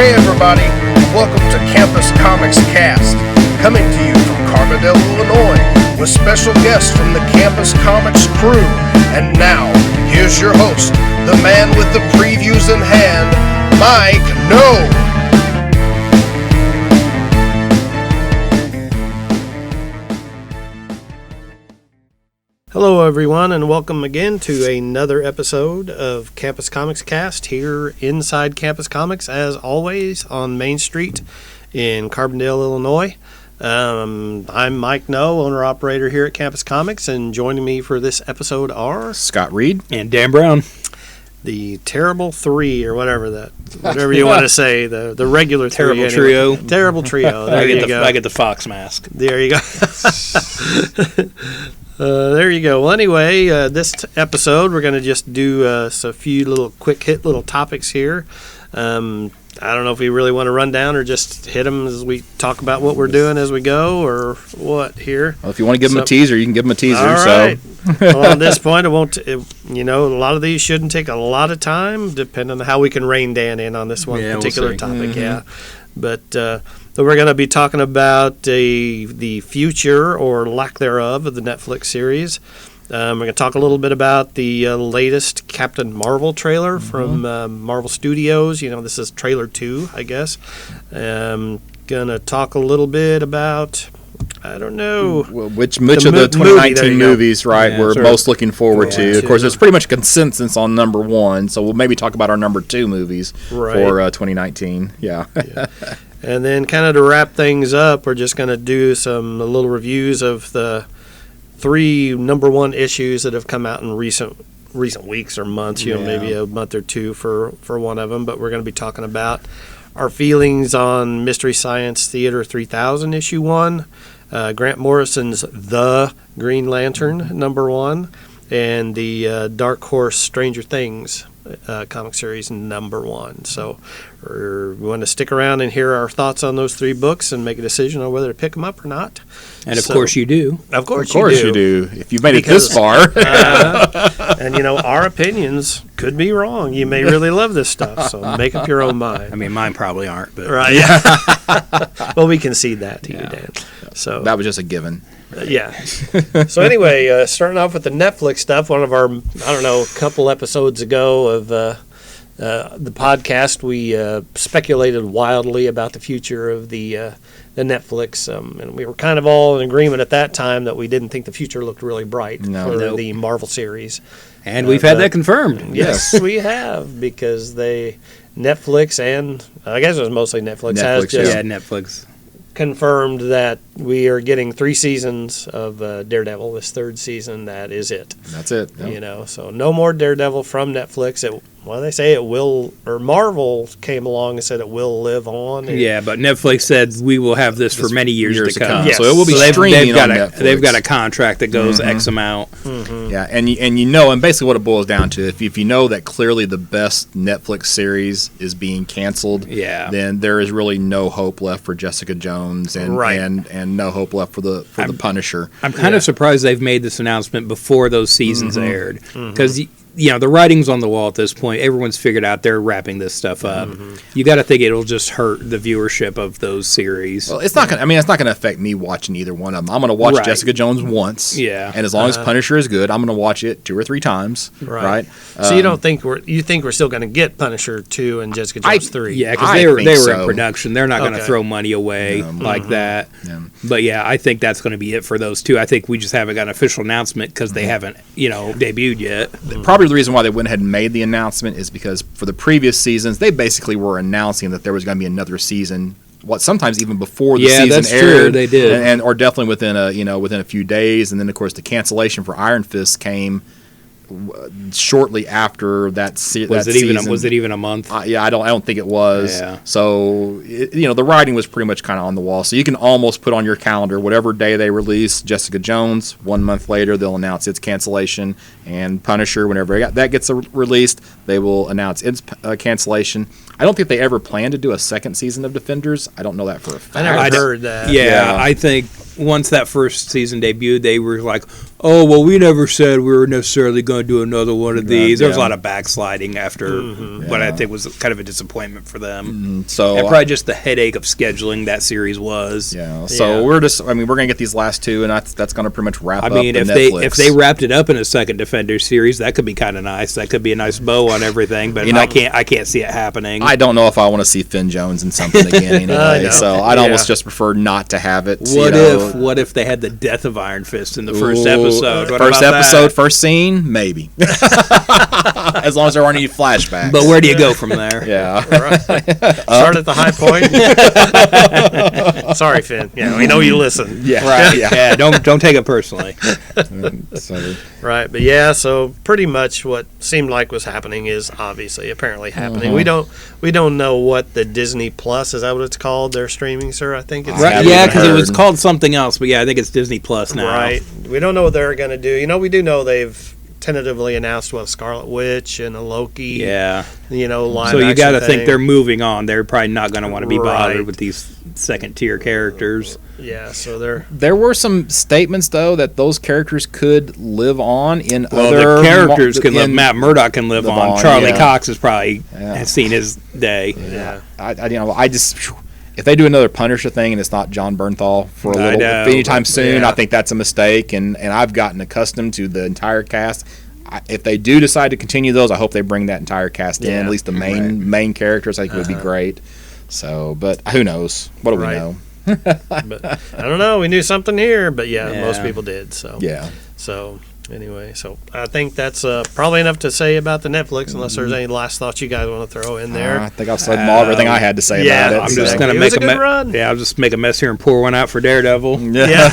Hey everybody, welcome to Campus Comics Cast, coming to you from Carbondale, Illinois, with special guests from the Campus Comics crew. And now, here's your host, the man with the previews in hand, Mike No. Hello everyone, and welcome again to another episode of Campus Comics Cast here inside Campus Comics, as always, on Main Street in Carbondale, Illinois. I'm Mike No, owner-operator here at Campus Comics, and joining me for this episode are Scott Reed and Dan Brown. The Terrible Three, or whatever you want to say, the regular Terrible three, anyway. Trio. Terrible Trio. There you go. I get the Fox mask. There you go. There you go. Well, anyway, this episode we're going to just do a few little quick hit little topics here. I don't know if we really want to run down or just hit them as we talk about what we're doing as we go, or what here. Well, if you want to give them a teaser, you can give them a teaser. All right. So. Well, at this point, a lot of these shouldn't take a lot of time, depending on how we can rein Dan in on this one particular topic. Mm-hmm. Yeah, but we're going to be talking about the future or lack thereof of the Netflix series. We're going to talk a little bit about the latest Captain Marvel trailer from Marvel Studios. This is trailer 2, I guess. Going to talk a little bit about, I don't know. Which of the 2019 movies, right, we're most looking forward to. Of course, there's pretty much consensus on number 1, so we'll maybe talk about our number 2 movies for 2019. Yeah. And then kind of to wrap things up, we're just going to do some little reviews of the 3 number 1 issues that have come out in recent weeks or months, maybe a month or two for one of them. But we're going to be talking about our feelings on Mystery Science Theater 3000 issue 1, Grant Morrison's The Green Lantern number 1, and the Dark Horse Stranger Things comic series number 1. So we want to stick around and hear our thoughts on those 3 books and make a decision on whether to pick them up or not. And of course you do. Of course you do. If you've made it this far. And our opinions could be wrong. You may really love this stuff, so make up your own mind. I mean, mine probably aren't, but right. Yeah. Well, we concede that to you, Dan. So that was just a given. Yeah. So anyway, starting off with the Netflix stuff, one of our, couple episodes ago of the podcast, we speculated wildly about the future of the Netflix, and we were kind of all in agreement at that time that we didn't think the future looked really bright for the Marvel series. And we've had that confirmed. Yes, we have, because Netflix, and I guess it was mostly Netflix has just Netflix confirmed that we are getting 3 seasons of Daredevil. This 3rd season, that is it. That's it. Yep. So no more Daredevil from Netflix. They say it will, or Marvel came along and said it will live on. Yeah, but Netflix said we will have this for many years to come. Yes. So it will be streaming on Netflix. They've got a contract that goes X amount. Mm-hmm. Yeah, and basically what it boils down to, if you know that clearly the best Netflix series is being canceled, then there is really no hope left for Jessica Jones and no hope left for the Punisher. I'm kind of surprised they've made this announcement before those seasons aired, because the writing's on the wall at this point. Everyone's figured out they're wrapping this stuff up. You got to think it'll just hurt the viewership of those series. Well, it's not going to affect me watching either one of them. I'm going to watch Jessica Jones once. Yeah. And as long as Punisher is good, I'm going to watch it 2 or 3 times. Right. So you think we're still going to get Punisher 2 and Jessica Jones 3? Yeah, because they were in production. They're not going to throw money away like that. Yeah. But I think that's going to be it for those 2. I think we just haven't got an official announcement because they haven't, debuted yet. Probably the reason why they went ahead and made the announcement is because for the previous seasons, they basically were announcing that there was going to be another season. Sometimes even before the season that's aired, true. They did, or definitely within a few days. And then of course the cancellation for Iron Fist came shortly after that season. Was it even a month? I don't think it was. Yeah. So the writing was pretty much kind of on the wall. So you can almost put on your calendar whatever day they release Jessica Jones. 1 month later, they'll announce its cancellation, and Punisher, whenever that gets released, they will announce its cancellation. I don't think they ever plan to do a second season of Defenders. I don't know that for a fact. I never heard that. Yeah, I think once that first season debuted, they were like, "Oh, well, we never said we were necessarily going to do another one of these." There was a lot of backsliding after what I think was kind of a disappointment for them. So And probably just the headache of scheduling that series was. yeah. So we're going to get these last two, and that's going to pretty much wrap I up mean, the if Netflix. they wrapped it up in a second Defenders series, that could be kind of nice. That could be a nice bow on everything. But I can't see it happening. I don't know if I want to see Finn Jones in something again anyway. So I'd almost just prefer not to have it. What if they had the death of Iron Fist in the first episode? What First about episode, that? first scene, maybe. As long as there aren't any flashbacks. But where do you go from there? Yeah. Start at the high point. Sorry, Finn. Yeah, we know you listen. Yeah. Right. Yeah. Yeah. Don't take it personally. So, Right, but yeah, so pretty much what seemed like was happening is obviously apparently happening. Uh-huh. We don't know what the Disney Plus, is that what it's called? Their streaming, sir? I think it's Right, Right. Yeah, even because it was heard. called something else. But yeah, I think it's Disney Plus now. right. We don't know what they're going to do. You know, we do know they've tentatively announced Scarlet Witch and a Loki. Yeah. Live So you got to think they're moving on. They're probably not going to want to be bothered Right. with these second tier characters. Yeah, so they're there were some statements though that those characters could live on in Well, other the characters can live. in- Matt Murdock can live live on. on, Charlie yeah. Cox has probably Yeah. has seen his day. yeah. I just if they do another Punisher thing and it's not John Bernthal for a I little know, anytime but- soon, yeah. I think that's a mistake. And I've gotten accustomed to the entire cast. If they do decide to continue those, I hope they bring that entire cast in, Yeah. at least the main characters. I think it would be great. So, but who knows? What do we Right. know? But I don't know. We knew something here, but yeah, most Yeah. people did. So Yeah. So anyway, so I think that's probably enough to say about the Netflix, unless there's any last thoughts you guys want to throw in there. I think I've said everything I had to say yeah, about it. I'm so. just going It to was make a good run. Yeah, I'll just make a mess here and pour one out for Daredevil. Yeah.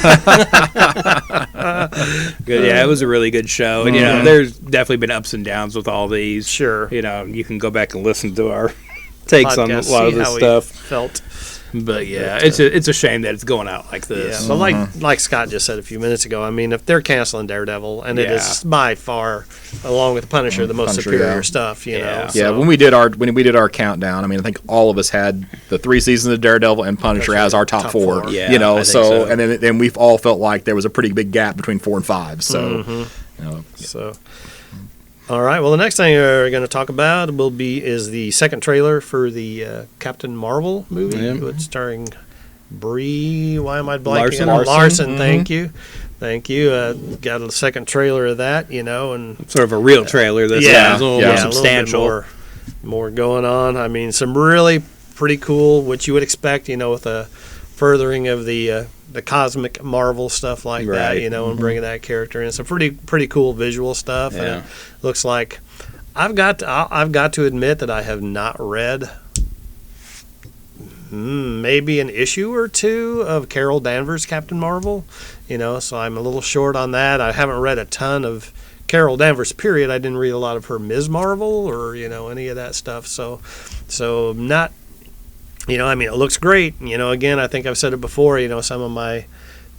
Good. Yeah, it was a really good show. And, there's definitely been ups and downs with all these. Sure. You can go back and listen to our takes on a Podcast, lot of see this how we stuff. felt. But yeah, it's a shame that it's going out like Yeah, this. but like Scott just said a few minutes ago, I mean, if they're canceling Daredevil, and it Yeah. is by far, along with Punisher, the most Punisher, superior yeah. stuff, you know. Yeah. Yeah, so- when we did our countdown, I mean, I think all of us had the 3 seasons of Daredevil and Punisher as our top four. Yeah, you know, I think so. and then we've all felt like there was a pretty big gap between 4 and 5. So, you know, So, all right. Well, the next thing we're going to talk about is the second trailer for the Captain Marvel movie, Yeah. which starring Brie. Why am I blanking? Larson. on Larson. Thank you. Got a second trailer of that, and Sort of a real trailer. This yeah, is a little yeah. more a little bit substantial. more going on. I mean, some really pretty cool, what you would expect, with a furthering of the cosmic Marvel stuff like that, Right. and bringing that character in. Some pretty cool visual stuff, and Yeah. it looks like I've got to admit that I have not read maybe an issue or two of Carol Danvers' Captain Marvel, so I'm a little short on that. I haven't read a ton of Carol Danvers, period. I didn't read a lot of her Ms. Marvel or, any of that stuff. So not, I mean, it looks great. Again, I think I've said it before, some of my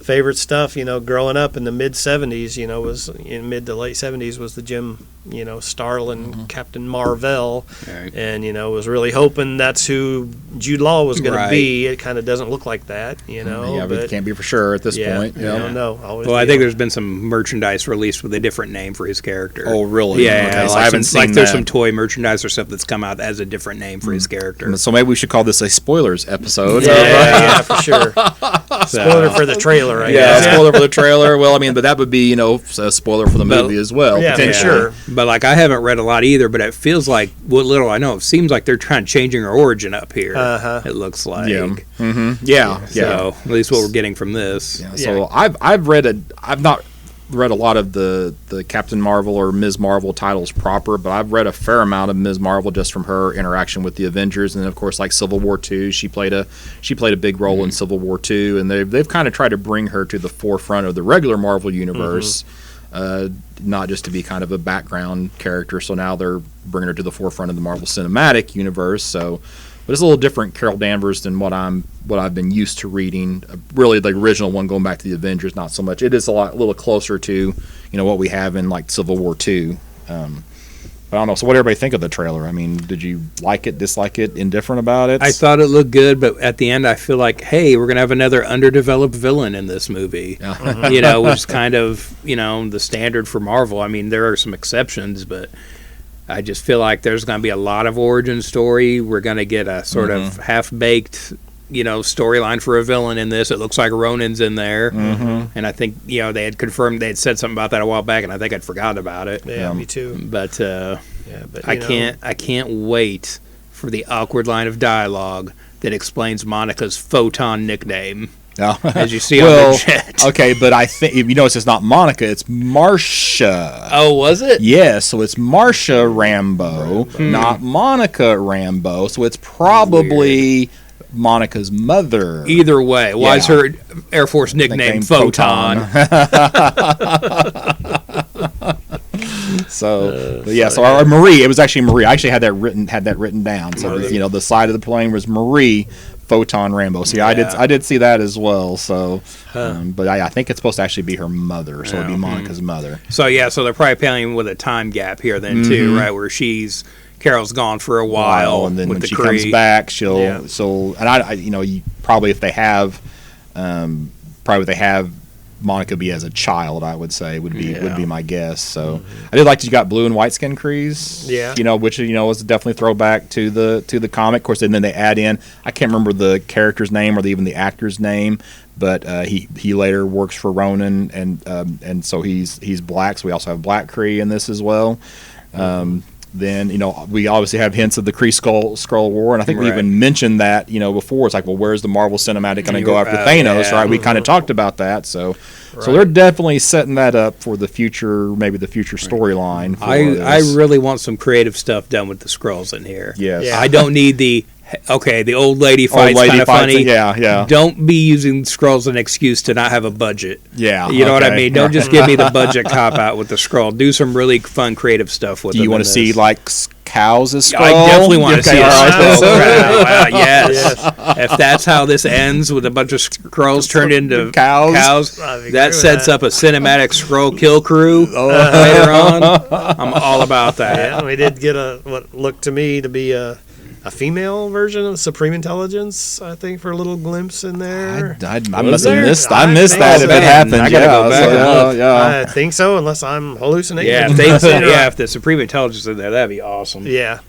favorite stuff, growing up in the mid 70s, was in mid to late 70s was the Jim, Starlin Captain Marvel. Right. And, was really hoping that's who Jude Law was going Right. to be. It kind of doesn't look like that, yeah, but but can't be for sure at this yeah, point. You I know? don't know. Always Well, I be think a- there's been some merchandise released with a different name for his character. Oh, really? Yeah, Okay, so like I haven't some, like seen there's that. some toy merchandise or stuff that's come out as a different name for his character. So maybe we should call this a spoilers episode. yeah, for sure. Spoiler for the trailer, I Yeah, guess. spoiler for the trailer. Well, I mean, but that would be, a spoiler for the But- movie as well. Yeah, for potentially. sure. But like I haven't read a lot either, but it feels like what little I know, it seems like they're trying changing her origin up here. Uh-huh. It looks like. Yeah. Yeah. So at least what we're getting from this. Yeah, so I've not read a lot of the Captain Marvel or Ms. Marvel titles proper, but I've read a fair amount of Ms. Marvel just from her interaction with the Avengers, and then of course like Civil War II, she played a big role in Civil War II, and they've kind of tried to bring her to the forefront of the regular Marvel universe. Not just to be kind of a background character, so now they're bringing her to the forefront of the Marvel Cinematic Universe. So, but it's a little different Carol Danvers than what I've been used to reading. Really, the original one going back to the Avengers, not so much. It is a little closer to what we have in like Civil War II. But I don't know. So what did everybody think of the trailer? I mean, did you like it, dislike it, indifferent about it? I thought it looked good, but at the end, I feel like, hey, we're gonna have another underdeveloped villain in this movie. You know, which is kind of the standard for Marvel. I mean, there are some exceptions, but I just feel like there's gonna be a lot of origin story. We're gonna get a sort of half-baked storyline for a villain in this. It looks like Ronan's in there, and I think they had confirmed, they had said something about that a while back, and I think I'd forgotten about it. Yeah, me too. But but I can't wait for the awkward line of dialogue that explains Monica's photon nickname. Oh. As you see on the jet. Okay, but I think if you notice, it's not Monica, it's Marsha. Oh, was it? Yes, so it's Marsha Rambo, not Monica Rambo. So it's probably Monica's mother. Either way, why is her Air Force nickname Photon? So our Marie. It was actually Marie. I actually had that written down. So the side of the plane was Marie Photon Rambo. So I did see that as well. So, but I think it's supposed to actually be her mother. So it'd be Monica's mother. So so they're probably playing with a time gap here then too, right? Where Carol's gone for a while, and then with when the she Kree. comes back, she'll and you probably if they have Monica be as a child, I would say would be my guess. So I did like that you got blue and white skin Krees. Which was definitely a throwback to the comic, of course. And then they add in, I can't remember the character's name or even the actor's name, but he later works for Ronan, and so he's black. So we also have black Kree in this as well. Then we obviously have hints of the Kree Skrull War, and I think we even mentioned that before. It's like, well, where's the Marvel Cinematic going to go after Thanos? Right? We kind of talked about that, so they're definitely setting that up for the future, maybe the future storyline. I really want some creative stuff done with the Skrulls in here. Yes. I don't need the old lady fights kind of funny. Yeah. Don't be using Skrulls as an excuse to not have a budget. Yeah. You know what I mean? Don't just give me the budget cop out with the Skrull. Do some really fun, creative stuff with them. Do you want to see like cows as Skrull? I definitely want to see a Skrull crowd. Yes. If that's how this ends with a bunch of Skrulls turned into cows, that sets up a cinematic Skrull kill crew later on. I'm all about that. Yeah, we did get what looked to me to be a female version of Supreme Intelligence, I think, for a little glimpse in there. I must have missed. I missed that if it happened. I gotta go back and look. I think so, unless I'm hallucinating. Yeah, if the Supreme Intelligence is in there, that'd be awesome. Yeah.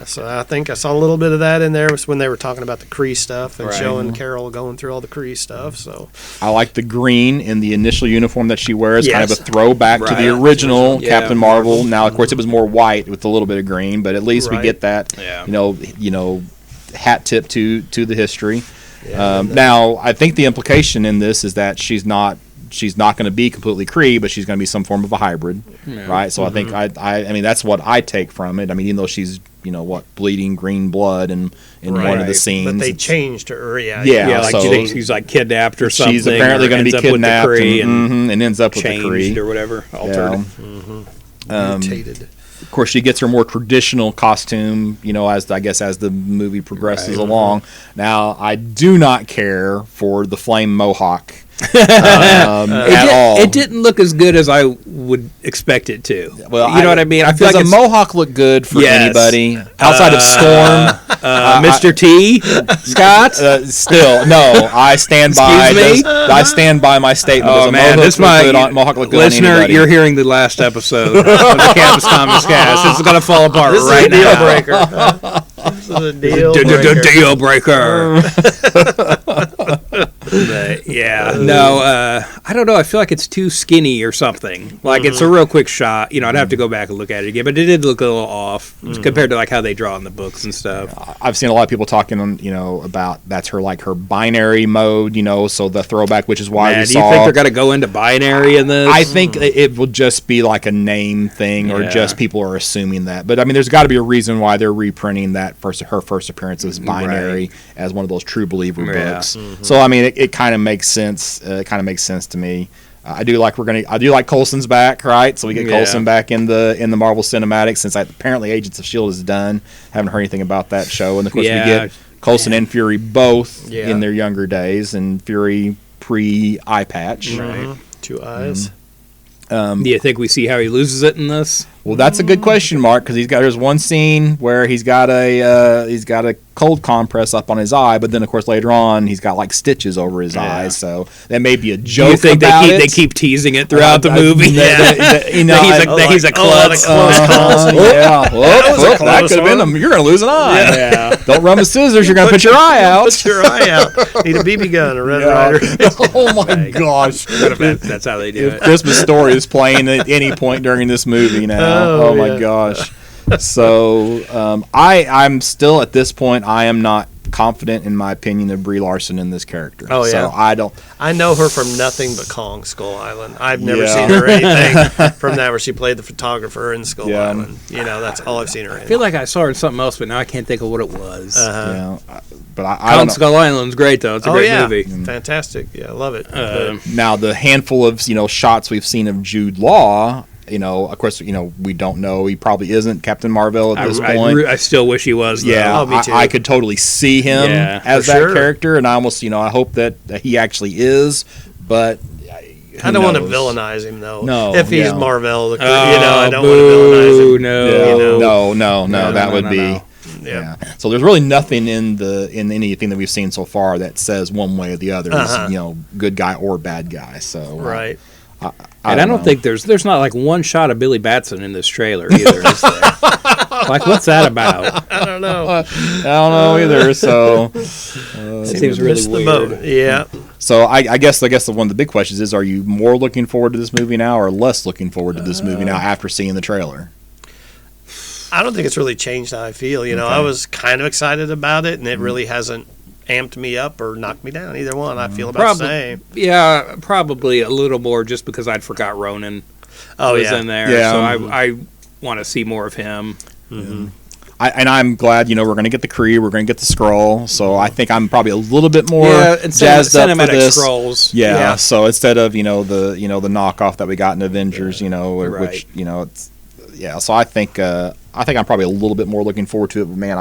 So I think I saw a little bit of that in there when they were talking about the Kree stuff and showing Carol going through all the Kree stuff. So I like the green in the initial uniform that she wears, kind of a throwback to the original Captain Marvel. Now, of course, it was more white with a little bit of green, but at least we get that. Hat tip to the history. Now, I think the implication in this is that she's not going to be completely Kree, but she's going to be some form of a hybrid, right? So I think I mean that's what I take from it. I mean, even though she's bleeding green blood in one of the scenes, but they changed her. Like so, you think she's like kidnapped or something. She's apparently going to be kidnapped and ends up with the Kree or whatever, altered, mutated. Of course, she gets her more traditional costume, as the movie progresses along. Now, I do not care for the flame mohawk at all. It didn't look as good as I would expect it to. Well, you know what I mean? I feel like a mohawk look good for anybody outside of Storm, Mr. T. Scott. Still, no. I stand by. I stand by my statement. Oh man, this mohawk look good listener. On anybody. You're hearing the last episode of the Campus Comics Cast. This is gonna fall apart right now. This is a deal breaker. Deal breaker. But, I don't know. I feel like it's too skinny or something. Like it's a real quick shot. I'd have to go back and look at it again, but it did look a little off compared to like how they draw in the books and stuff. I've seen a lot of people talking on, about that's her binary mode. So the throwback, which is why we saw. Do you think they're gonna go into binary in this? I think it will just be like a name thing, or just people are assuming that. But I mean, there's got to be a reason why they're reprinting that her first appearance as binary as one of those True Believer books. So I mean, it kind of makes sense. It kind of makes sense to me. I do like Coulson's back, right? So we get Coulson back in the Marvel Cinematic since apparently Agents of S.H.I.E.L.D. is done. Haven't heard anything about that show, and of course we get Coulson and Fury both in their younger days, and Fury pre-eye patch, right? 2 eyes. Do you think we see how he loses it in this? Well, that's a good question, Mark, because there's one scene where he's got a cold compress up on his eye, but then of course later on he's got like stitches over his eyes, so that may be a joke. You think about they keep teasing it throughout the movie? He's a klutz. Yeah, that could have been him. You're gonna lose an eye. Yeah. Don't run with scissors. You're gonna put your eye out. Put your eye out. Need a BB gun, a Red Ryder. Oh my gosh. That's how they do it. Christmas Story is playing at any point during this movie now. Oh my gosh. So I'm still at this point. I am not confident in my opinion of Brie Larson in this character. Oh yeah. So I don't. I know her from nothing but Kong Skull Island. I've never seen her anything from that where she played the photographer in Skull Island. That's all I've seen her in. I feel like I saw her in something else, but now I can't think of what it was. But I don't know. Skull Island's great though. It's a great movie. Fantastic. Yeah, I love it. Now the handful of shots we've seen of Jude Law. Of course, we don't know. He probably isn't Captain Marvel at this point. I still wish he was, though. Yeah, me too. I could totally see him as that character, and I almost, I hope that he actually is, but I don't want to villainize him, though. No. If he's Marvel, I don't want to villainize him. No, that would be... Yeah. So there's really nothing in anything that we've seen so far that says one way or the other is, good guy or bad guy. So right. I don't think there's not like one shot of Billy Batson in this trailer either, is there? Like, what's that about? I don't know. I don't know either. So it seems really weird. Yeah. So I guess one of the big questions is: are you more looking forward to this movie now, or less looking forward to this movie now after seeing the trailer? I don't think it's really changed how I feel. I was kind of excited about it, and it really hasn't amped me up or knocked me down. Either one, I feel about the same. Yeah, probably a little more just because I'd forgot Ronan was in there. Yeah. So I want to see more of him. Mm-hmm. I'm glad, we're going to get the Kree, we're going to get the Skrull, so I think I'm probably a little bit more jazzed up for this. Skrulls. Yeah, so instead of, the knockoff that we got in Avengers, which, so I think I'm probably a little bit more looking forward to it, but man,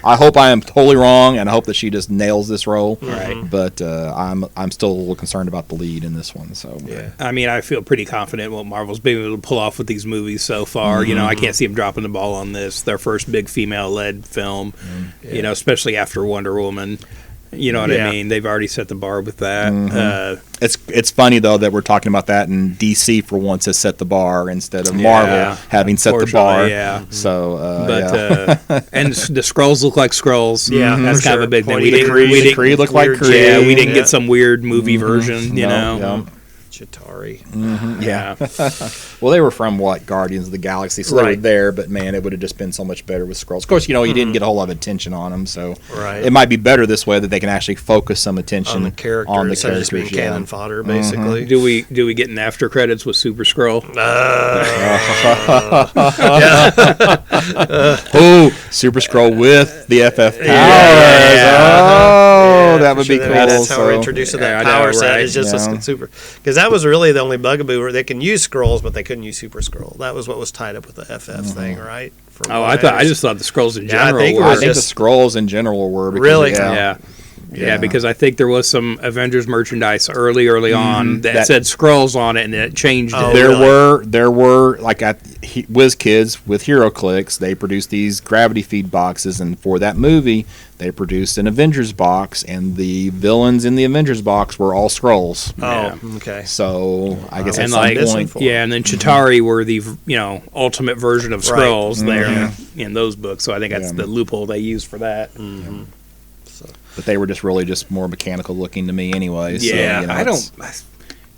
I hope I am totally wrong, and I hope that she just nails this role. Right. But I'm still a little concerned about the lead in this one. So yeah, I mean, I feel pretty confident what Marvel's been able to pull off with these movies so far. I can't see them dropping the ball on this. Their first big female-led film, especially after Wonder Woman. You know what I mean? They've already set the bar with that. It's funny though that we're talking about that, and DC for once has set the bar instead of Marvel having set the bar. Yeah. So, and the Skrulls look like Skrulls. Yeah, that's kind of a big thing. We didn't Kree look like Kree. Yeah, we didn't get some weird movie version. Chitauri. Yeah. Well, they were from Guardians of the Galaxy, so they were there. But man, it would have just been so much better with Skrulls. Of course, you didn't get a whole lot of attention on them, so it might be better this way that they can actually focus some attention on the characters, instead of just being cannon fodder, basically. Do we get an after credits with Super Skrull? Super Skrull with the FF powers. That would be cool. That's how we're introducing that power set. Is just a super, because that was really the only bugaboo where they can use Skrulls, but they couldn't use Super Skrull. That was what was tied up with the FF thing, right? I just thought the Skrulls in general. I think the Skrulls in general were really. Yeah, because I think there was some Avengers merchandise early on that said Skrulls on it, and it changed. There were like at WizKids with HeroClix, they produced these gravity feed boxes, and for that movie, they produced an Avengers box, and the villains in the Avengers box were all Skrulls. Okay. So I guess at some point, and then Chitauri were the ultimate version of Skrulls there in those books. So I think that's the loophole they used for that. But they were just really more mechanical looking to me anyway. Yeah,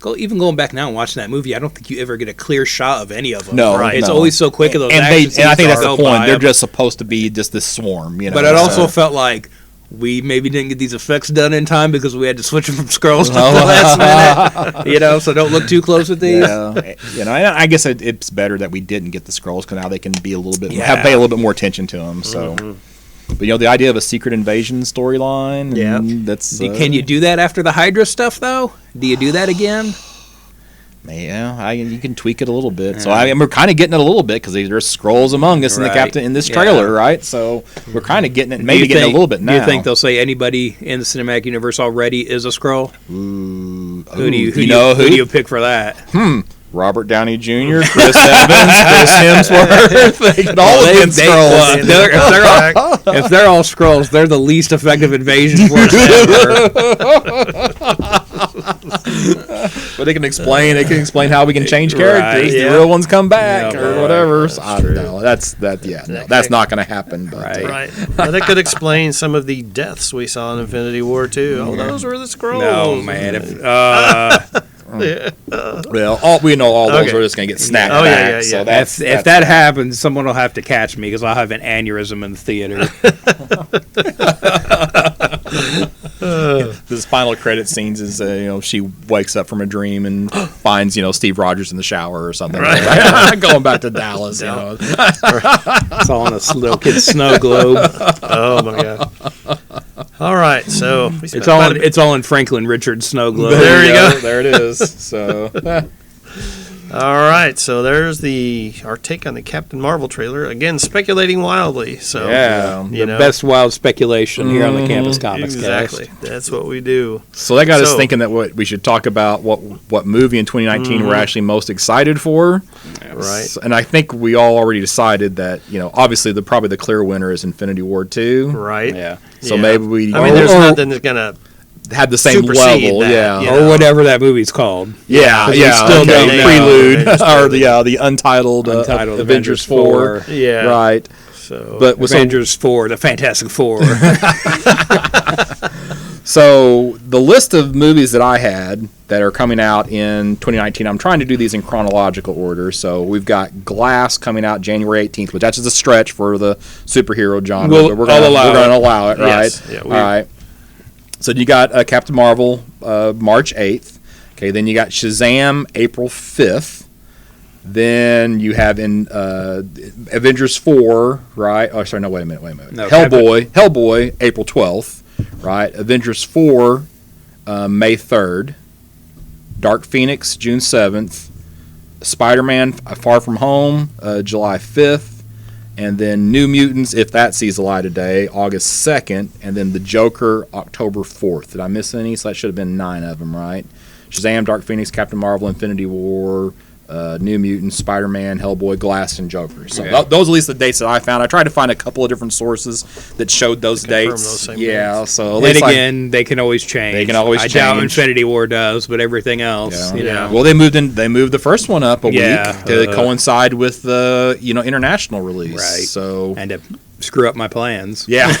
so, even going back now and watching that movie, I don't think you ever get a clear shot of any of them. No, it's always so quick of those actions. And I think that's the point. They're just supposed to be just this swarm, But it also felt like we maybe didn't get these effects done in time because we had to switch them from Skrulls to the last minute. So don't look too close with these. I guess it's better that we didn't get the Skrulls because now they can be a little bit pay a little bit more attention to them. So. But the idea of a secret invasion storyline, that's can you do that after the Hydra stuff though? Do you do that again? Yeah, you can tweak it a little bit. So we're kind of getting it a little bit because there's Skrulls among us in this trailer, right? So we're kind of getting it, getting it a little bit now. Do you think they'll say anybody in the cinematic universe already is a Skrull? Who do you pick for that? Robert Downey Jr., Chris Evans, Chris Hemsworth. They could all have been Skrulls. If they're all Skrulls, they're the least effective invasion force ever. But they can explain. They can explain how we can change characters. Right, The yeah. real ones come back Yeah, or right. whatever. So I don't know. That's that. Yeah, no, that's not going to happen. But, Right. Right. Well, that could explain some of the deaths we saw in Infinity War too. Oh, those were the Skrulls. No, man. well, we know all those Okay. are just going to get snapped Oh, yeah, back. yeah, yeah. So that's, If that happens, someone will have to catch me because I'll have an aneurysm in the theater. this final credit scenes is she wakes up from a dream and finds Steve Rogers in the shower or something. Right. Going back to Dallas. It's all on a little kid's snow globe. Oh my god. All right, so we spent It's all in Franklin Richards snow globe. There you go. There it is. So all right, so there's our take on the Captain Marvel trailer. Again, speculating wildly. So yeah. you know, Best wild speculation here on the Campus Comics exactly. Cast. That's what we do. So that got us So- thinking that we should talk about what movie in 2019 we're actually most excited for. Right. And I think we all already decided that obviously probably the clear winner is Infinity War 2. Right. Yeah. So Yeah. maybe we I mean, there's or- nothing that's gonna. had the same supersede level. that, Yeah. you Or know. whatever that movie's called. Yeah, we yeah. still okay. don't know. Prelude Avengers or the untitled, Untitled Avengers 4. Yeah. Right. So. But with Avengers 4, the Fantastic Four. So the list of movies that I had that are coming out in 2019, I'm trying to do these in chronological order. So we've got Glass coming out January 18th, which that's just a stretch for the superhero genre. We'll- but I'll allow we're going to it. allow it, right? Yes. Yeah, All right. So you got Captain Marvel March 8th. Okay, then you got Shazam April 5th. Then you have in Avengers 4, right? Oh, sorry, no, wait a minute. No, Hellboy April 12th, right? Avengers 4 May 3rd. Dark Phoenix June 7th. Spider-Man Far From Home July 5th. And then New Mutants, if that sees the light of day, August 2nd. And then The Joker, October 4th. Did I miss any? So that should have been 9 of them, right? Shazam, Dark Phoenix, Captain Marvel, Infinity War, New Mutants, Spider-Man, Hellboy, Glass, and Joker. So those are at least the dates that I found. I tried to find a couple of different sources that showed those Confirm dates. those same Yeah, dates. so at And least again, they can always change. They can always I doubt change. Infinity War does, but everything else, you know. Well, they moved the first one up a Yeah, week to coincide with the international release. Right. So And to screw up my plans. yeah.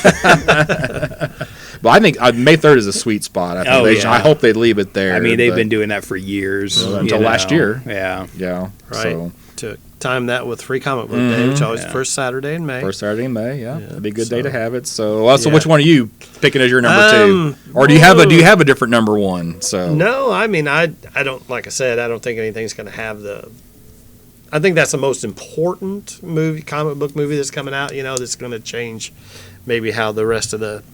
But I think May 3rd is a sweet spot. I think Oh, yeah. I hope they leave it there. I mean, they've but- been doing that for years. until last year. Yeah. Yeah. Right. So To time that with Free Comic Book Day, which is always the Yeah. first Saturday in May. first Saturday in May. Yeah. That'd be a good day so- to have it. So Yeah. which one are you picking as your number two? Or do you have a different number one? So No, I mean, I don't, like I said, I don't think anything's going to have I think that's the most important comic book movie that's coming out, that's going to change maybe how the rest of the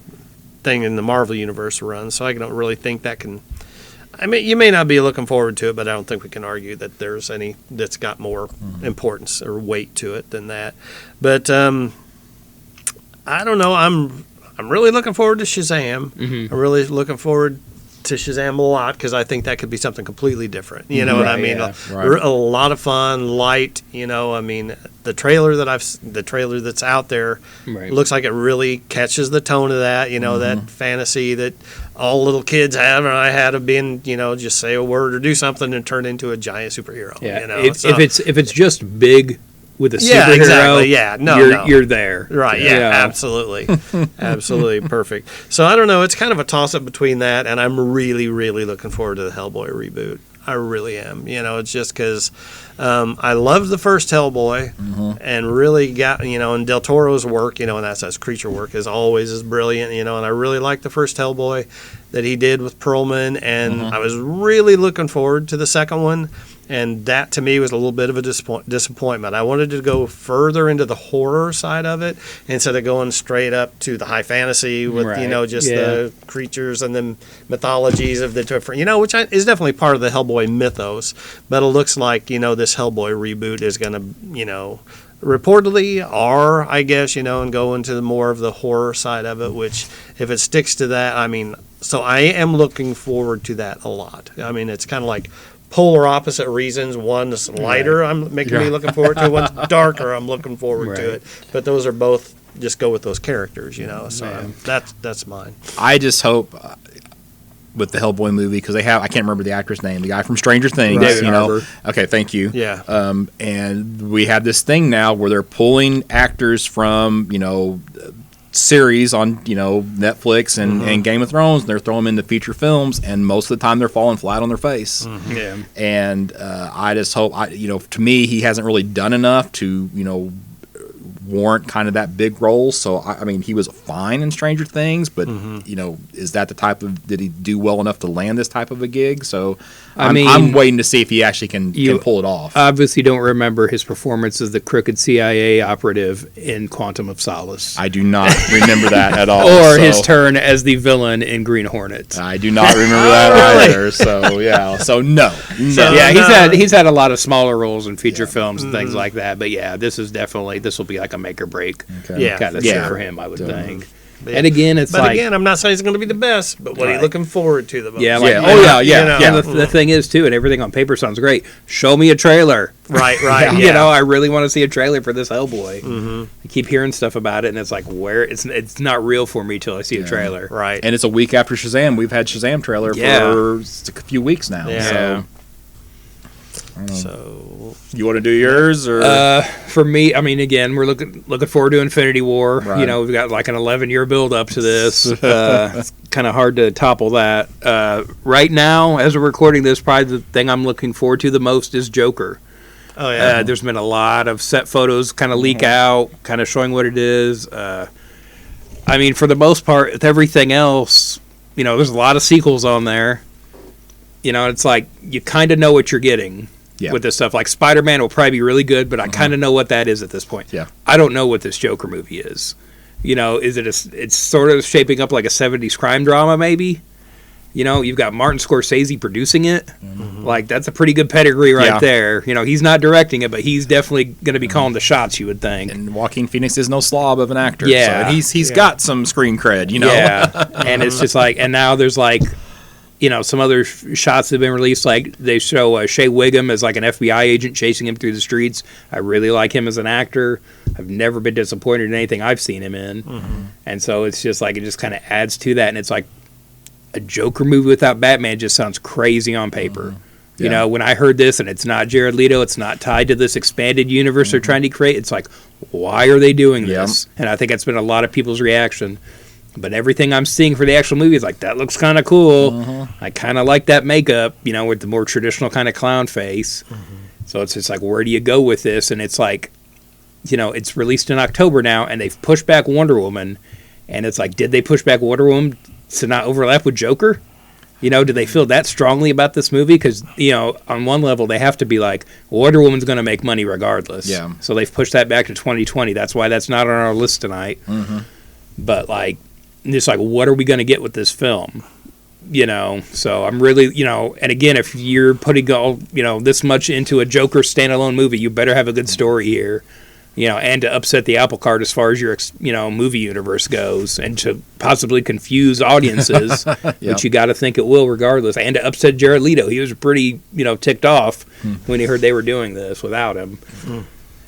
thing in the Marvel universe runs. So I don't really think that can. I mean, you may not be looking forward to it, but I don't think we can argue that there's any that's got more importance or weight to it than that. But I don't know. I'm really looking forward to Shazam. I'm really looking forward to Shazam a lot because I think that could be something completely different. You know what I Right, mean? yeah. Right. A lot of fun, light. I mean, the trailer that's out there Right. looks like it really catches the tone of that. That fantasy that all little kids have, and I had of being, just say a word or do something and turn into a giant superhero. Yeah. So- If it's just big with a Yeah, superhero, exactly. Yeah. No, you're there. Right, yeah, absolutely. Absolutely perfect. So I don't know, it's kind of a toss up between that and I'm really, really looking forward to the Hellboy reboot. I really am. It's just because I loved the first Hellboy and really got, and Del Toro's work, and that's creature work is always is brilliant, and I really liked the first Hellboy that he did with Perlman, and I was really looking forward to the second one. And that to me was a little bit of a disappointment. I wanted to go further into the horror side of it instead of going straight up to the high fantasy with Right. just the creatures and the mythologies of the different, which is definitely part of the Hellboy mythos. But it looks like this Hellboy reboot is going to reportedly are, I guess, and go into more of the horror side of it. Which if it sticks to that, I mean, so I am looking forward to that a lot. I mean, it's kind of like polar opposite reasons. One's lighter, I'm making me looking forward to it. One's darker, I'm looking forward to it. But those are both just go with those characters, So that's mine. I just hope with the Hellboy movie, because I can't remember the actor's name, the guy from Stranger Things, David Harbour. Okay, thank you. Yeah. And we have this thing now where they're pulling actors from, series on, Netflix and Game of Thrones, and they're throwing them into feature films, and most of the time they're falling flat on their face. Yeah. And I just hope, to me, he hasn't really done enough to, warrant kind of that big role. So I mean, he was fine in Stranger Things, but is that the type of, did he do well enough to land this type of a gig? So I'm waiting to see if he actually can pull it off. Obviously don't remember his performance as the crooked CIA operative in Quantum of Solace. I do not remember that at all. Or his turn as the villain in Green Hornet. I do not remember that either. So yeah, so no. Yeah, he's had a lot of smaller roles in feature films and things like that. But yeah, this will be like a make or break kind of shit for him, I would think. And again, I'm not saying he's going to be the best, but what are you looking forward to the most? Yeah, The thing is too, and everything on paper sounds great. Show me a trailer. Right. I really want to see a trailer for this Hellboy. I keep hearing stuff about it, and it's like, where it's not real for me till I see a trailer. Right. And it's a week after Shazam. We've had Shazam trailer for a few weeks now. Yeah. So you want to do yours, or for me? I mean, again, we're looking forward to Infinity War. Right. We've got like an 11-year build up to this. It's kind of hard to topple that. Right now, as we're recording this, probably the thing I'm looking forward to the most is Joker. Oh yeah. There's been a lot of set photos kind of leak out, kind of showing what it is. I mean, for the most part, with everything else, there's a lot of sequels on there. It's like you kind of know what you're getting. Yeah. With this stuff. Like Spider-Man will probably be really good, but I kind of know what that is at this point. Yeah. I don't know what this Joker movie is. Is it it's sort of shaping up like a 70s crime drama maybe? You've got Martin Scorsese producing it. Like that's a pretty good pedigree right there. He's not directing it, but he's definitely going to be calling the shots, you would think. And Joaquin Phoenix is no slob of an actor. Yeah. So he's got some screen cred, Yeah. And it's just like, and now there's like, some other shots that have been released, like they show Shea Wiggum as like an FBI agent chasing him through the streets. I really like him as an actor. I've never been disappointed in anything I've seen him in. And so it's just like, it just kind of adds to that. And it's like a Joker movie without Batman just sounds crazy on paper. Yeah. When I heard this and it's not Jared Leto, it's not tied to this expanded universe they're trying to create, it's like, why are they doing this? And I think that's been a lot of people's reaction. But everything I'm seeing for the actual movie is like, that looks kind of cool. I kind of like that makeup, with the more traditional kind of clown face. So it's just like, where do you go with this? And it's like, it's released in October now, and they've pushed back Wonder Woman. And it's like, did they push back Wonder Woman to not overlap with Joker? Do they feel that strongly about this movie? Because, on one level, they have to be like, Wonder Woman's going to make money regardless. Yeah. So they've pushed that back to 2020. That's why that's not on our list tonight. But, like, just like, what are we going to get with this film? So I'm really, and again, if you're putting all, this much into a Joker standalone movie, you better have a good story here, and to upset the apple cart as far as your, movie universe goes, and to possibly confuse audiences, which you got to think it will regardless, and to upset Jared Leto. He was pretty, ticked off when he heard they were doing this without him.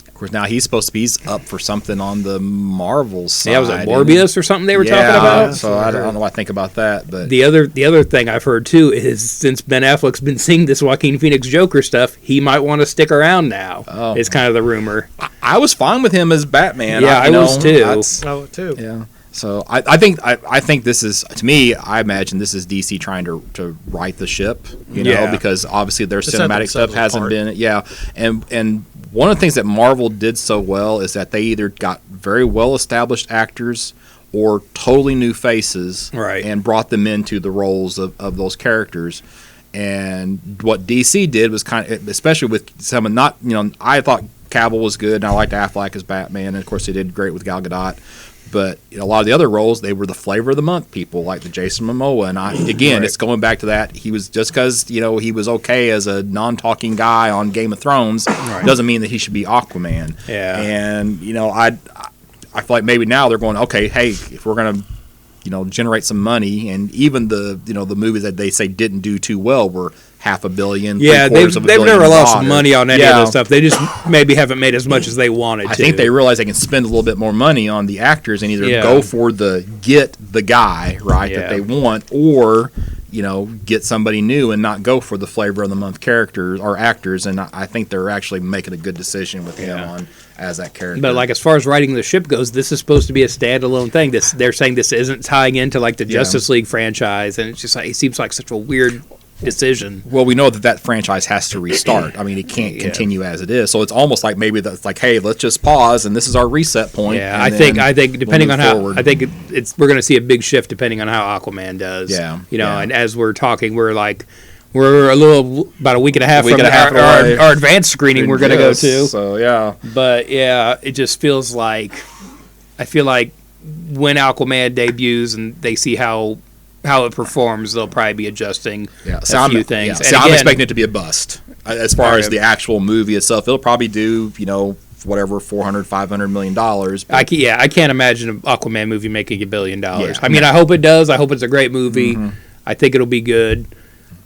Of course, now he's supposed to be up for something on the Marvel side. Yeah, was it Morbius or something they were talking about? So I don't know what I think about that. But the other thing I've heard too is, since Ben Affleck's been seeing this Joaquin Phoenix Joker stuff, he might want to stick around now. It's kind of the rumor. I was fine with him as Batman. Yeah, I was too. Too. Yeah. So I think this is, to me, I imagine this is DC trying to right the ship, because obviously their cinematic stuff hasn't been, and one of the things that Marvel did so well is that they either got very well established actors or totally new faces, right, and brought them into the roles of those characters. And what DC did was kind of, especially with some, not, I thought Cavill was good, and I liked Affleck as Batman, and of course they did great with Gal Gadot. But a lot of the other roles, they were the flavor of the month people, like the Jason Momoa. And it's going back to that. He was, just because he was okay as a non-talking guy on Game of Thrones, doesn't mean that he should be Aquaman. Yeah. And I feel like maybe now they're going, okay, hey, if we're gonna generate some money, and even the movies that they say didn't do too well were $500 million. Yeah, they've never lost money on any of Yeah. this stuff. They just maybe haven't made as much as they wanted to. I think they realize they can spend a little bit more money on the actors and either Yeah. go for get the guy right that Yeah. they want, or get somebody new and not go for the flavor of the month characters or actors. And I think they're actually making a good decision with him Yeah. on as that character. But like as far as writing the ship goes, this is supposed to be a standalone thing. They're saying this isn't tying into like the Yeah. Justice League franchise, and it's just like it seems like such a weird decision. Well, we know that franchise has to restart. I mean, it can't Yeah. continue as it is. So it's almost like maybe that's like, hey, let's just pause, and this is our reset point. Yeah, and I then think depending we'll on move how forward. I think it's we're going to see a big shift depending on how Aquaman does. Yeah, And as we're talking, we're about a week and a half A week from and a half away. our advanced screening we're going to go Yes, to. So yeah, But yeah, it just feels like I feel like when Aquaman debuts and they see how it performs, they'll probably be adjusting a few things. Yeah. And So I'm again, expecting it to be a bust as far as Right. the actual movie itself. It'll probably do whatever $400-500 million. But I can't imagine an Aquaman movie making $1 billion. Yeah. I mean, I hope it does. I hope it's a great movie. Mm-hmm. I think it'll be good.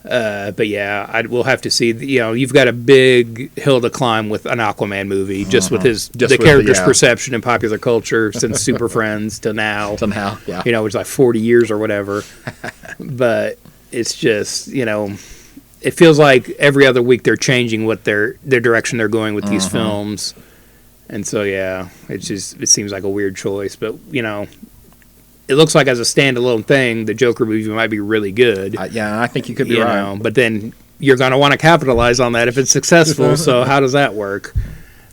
But yeah, we'll have to see. You've got a big hill to climb with an Aquaman movie, just with the character's perception in popular culture since Super Friends to now. somehow, yeah. It's like 40 years or whatever. But it's just, it feels like every other week they're changing what their direction they're going with these films. And so, yeah, it seems like a weird choice. But, it looks like as a standalone thing, the Joker movie might be really good. Yeah, I think you could be right. But then you're going to want to capitalize on that if it's successful. So how does that work?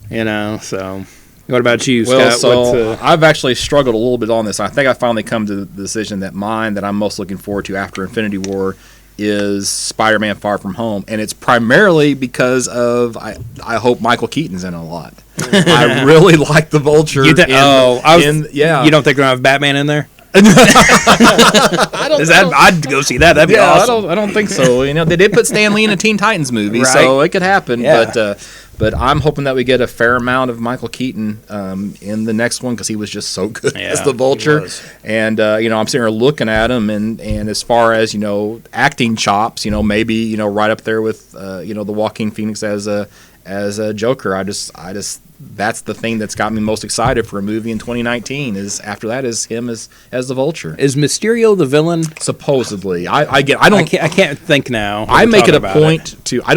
So what about you, Well, Scott? so I've actually struggled a little bit on this. I think I finally come to the decision that mine that I'm most looking forward to after Infinity War is Spider-Man: Far From Home, and it's primarily because of I hope Michael Keaton's in it a lot. I really like the Vulture. You don't think they're going to have Batman in there? I'd go see that. That'd be awesome. I don't think so. They did put Stan Lee in a Teen Titans movie, Right. so it could happen. Yeah. But I'm hoping that we get a fair amount of Michael Keaton in the next one because he was just so good as Yeah, the Vulture. was. And I'm sitting here looking at him, and as far as acting chops, maybe right up there with the Joaquin Phoenix as a Joker. I just that's the thing that's got me most excited for a movie in 2019. Is after that is him as the Vulture. Is Mysterio the villain? Supposedly, I can't think now. I make it a About point to I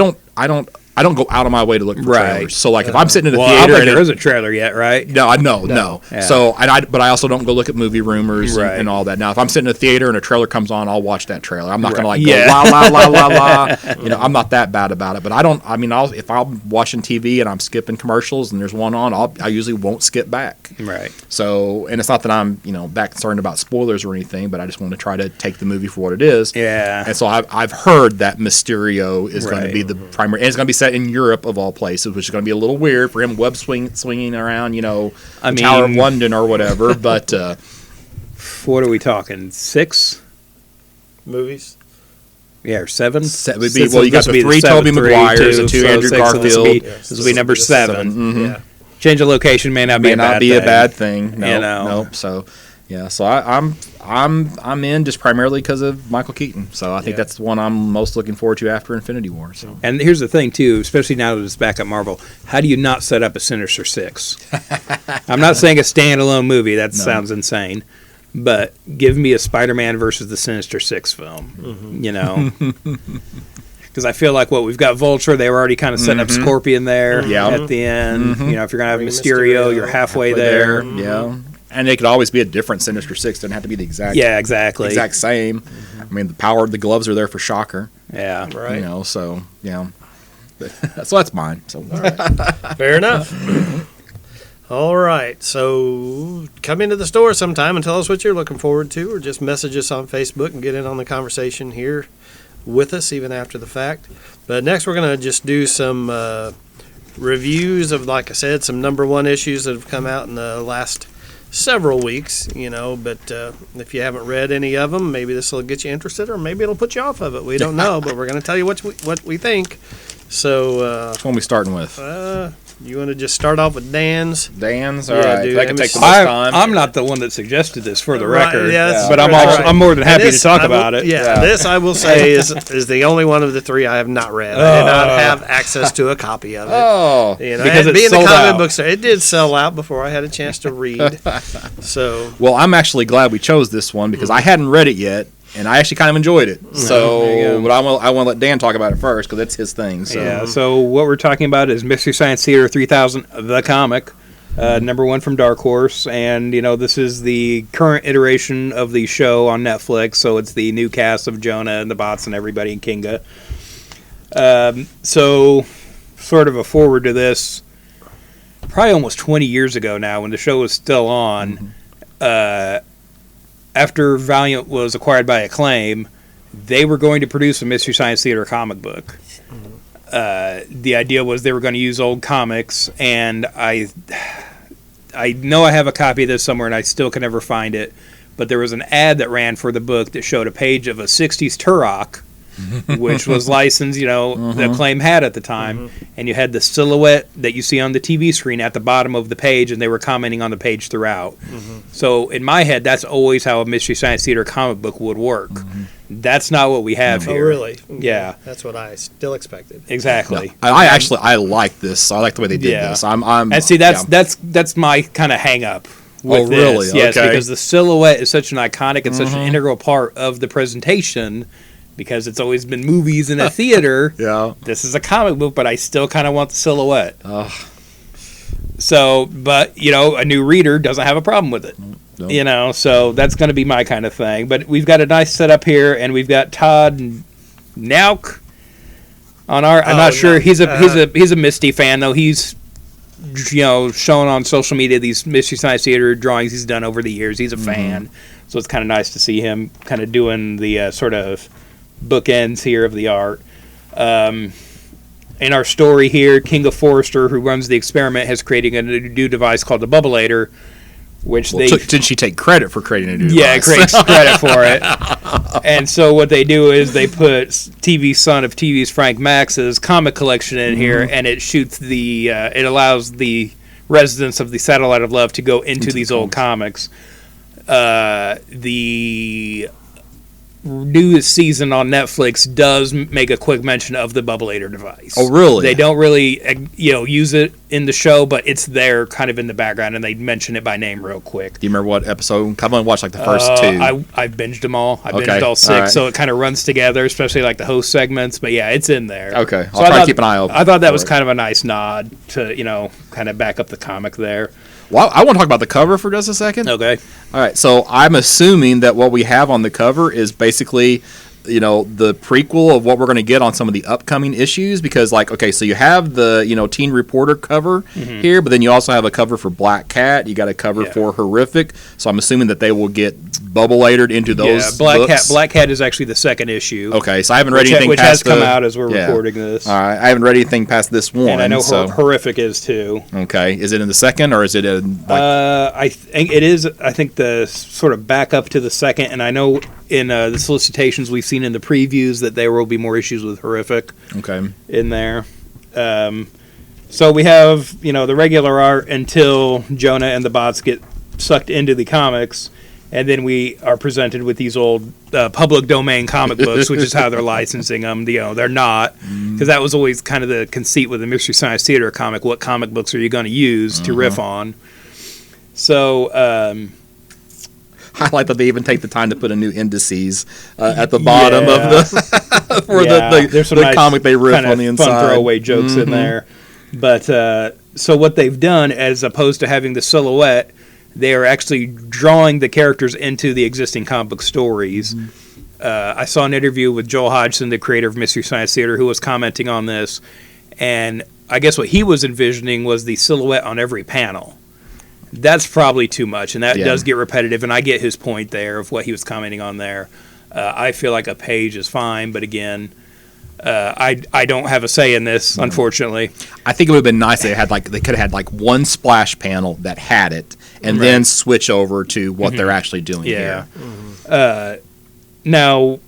don't go out of my way to look for Right. trailers. So like if I'm sitting in a Well, I don't theater think and there is a trailer yet, right? no. Yeah. So but I also don't go look at movie rumors Right. and all that. Now if I'm sitting in a theater and a trailer comes on, I'll watch that trailer. I'm not Right. going to Yeah. go la la la la la. I'm not that bad about it. But if I'm watching TV and I'm skipping commercials and there's one on, I usually won't skip back. Right. So, and it's not that I'm, that concerned about spoilers or anything, but I just want to try to take the movie for what it is. Yeah. And so I've heard that Mysterio is going to Right. be the primary, and it's going to be set in Europe of all places, which is going to be a little weird for him swinging around, the Tower of mean- London or whatever. But What are we talking? 6? Movies. Yeah, or 7? Would be, you got the 3 Tobey Maguires and 2 Andrew Garfield. This will be number 7. Mhm. Yeah. Change of location may not be May a not bad be thing. a bad thing. No, know. Nope. So, yeah. So I'm in just primarily because of Michael Keaton. So I think that's the one I'm most looking forward to after Infinity War. So. And here's the thing, too, especially now that it's back at Marvel. How do you not set up a Sinister Six? I'm not saying a standalone movie. That sounds insane. But give me a Spider-Man versus the Sinister Six film, Because I feel like we've got Vulture. They were already kind of setting up Scorpion there at the end. If you're going to have Bring Mysterio, Mysterio you're halfway there. Yeah. And they could always be a different Sinister Six. Doesn't have to be the exact. Yeah, exactly. Exact same. I mean, the power of the gloves are there for Shocker. Yeah. Right. So yeah. So that's mine. So Fair enough. All right. So come into the store sometime and tell us what you're looking forward to, or just message us on Facebook and get in on the conversation here with us even after the fact. But next we're going to just do some reviews of, like I said, some number one issues that have come out in the last several weeks, but if you haven't read any of them, maybe this will get you interested, or maybe it'll put you off of it. We don't know, but we're going to tell you what we think. So which one we starting with? You want to just start off with Dan's? Dan's? All Yeah, right. dude, That could let me take the see. most time. I'm not the one that suggested this for the Right, record, yeah, that's but I'm right. I'm more than And happy to this, talk I will- about it. Yeah, Yeah. this I will say is the only one of the three I have not read. I did not have access to a copy of it. Oh. You know, Because and it being a sold comic out. book store, it did sell out before I had a chance to read. So Well, I'm actually glad we chose this one because I hadn't read it yet, and I actually kind of enjoyed it. there you So, go. but I want to let Dan talk about it first because it's his thing. So. Yeah, so what we're talking about is Mystery Science Theater 3000, the comic, number one from Dark Horse, and this is the current iteration of the show on Netflix. So it's the new cast of Jonah and the Bots and everybody in Kinga. So, sort of a forward to this, probably almost 20 years ago now, when the show was still on. After Valiant was acquired by Acclaim, they were going to produce a Mystery Science Theater comic book. The idea was they were going to use old comics, and I know I have a copy of this somewhere, and I still can never find it. But there was an ad that ran for the book that showed a page of a '60s Turok, which was licensed, that Acclaim had at the time, and you had the silhouette that you see on the TV screen at the bottom of the page, and they were commenting on the page throughout. So in my head, that's always how a Mystery Science Theater comic book would work. That's not what we have here. Oh, really? Yeah. That's what I still expected. Exactly. I like this. I like the way they did this. And see, that's my kind of hang up. With this. Really? Yes, Okay. because the silhouette is such an iconic and such an integral part of the presentation. Because it's always been movies in a theater. Yeah. This is a comic book, but I still kind of want the silhouette. Ugh. So, but a new reader doesn't have a problem with it. Nope. So that's going to be my kind of thing. But we've got a nice setup here, and we've got Todd Nauk on our. I'm not sure. He's a Misty fan though. He's showing on social media these Mystery Science Theater drawings he's done over the years. He's a fan, so it's kind of nice to see him kind of doing the sort of bookends here of the art. In our story here, Kinga Forrester, who runs the experiment, has created a new device called the Bubbleator, which Did she take credit for creating a new yeah, device? creates credit for it. And so what they do is they put TV Son of TV's Frank Max's comic collection in here, and it shoots it allows the residents of the Satellite of Love to go into these old comics. The newest season on Netflix does make a quick mention of the Bubbleator device. Oh, really? They don't really, use it in the show, but it's there kind of in the background, and they mention it by name real quick. Do you remember what episode? I've only watched like the first two. I binged them all. I Okay. binged all 6, All right. so it kind of runs together, especially like the host segments. But yeah, it's in there. Okay. So I'll try I to keep an eye open I thought that for was it. kind of a nice nod to kind of back up the comic there. Well, I want to talk about the cover for just a second. Okay. All right, so I'm assuming that what we have on the cover is basically, the prequel of what we're going to get on some of the upcoming issues. Because, so you have the, Teen Reporter cover here, but then you also have a cover for Black Cat. You got a cover for Horrific. So I'm assuming that they will get Bubble-latered into those books. Black Cat is actually the second issue. Okay, so I haven't read anything which past has come out as we're recording this. All right, I haven't read anything past this one. And I know so. Horrific is too. Okay, is it in the second or is it in? I think it is. I think the sort of back up to the second, and I know in the solicitations we've seen in the previews that there will be more issues with Horrific Okay. in there. So we have the regular art until Jonah and the Bots get sucked into the comics, and then we are presented with these old public domain comic books, which is how they're licensing them. They're not, because that was always kind of the conceit with the Mystery Science Theater comic. What comic books are you going to use to riff on? So I like that they even take the time to put a new indices at the bottom of the for there's some the nice comic they riff kind of on the inside. fun throwaway jokes in there. But so what they've done, as opposed to having the silhouette, they are actually drawing the characters into the existing comic book stories. I saw an interview with Joel Hodgson, the creator of Mystery Science Theater, who was commenting on this, and I guess what he was envisioning was the silhouette on every panel. That's probably too much, and that does get repetitive, and I get his point there of what he was commenting on there. I feel like a page is fine, but again, I don't have a say in this, unfortunately. I think it would have been nice if they could have had one splash panel that had it, and then switch over to what they're actually doing here. Now,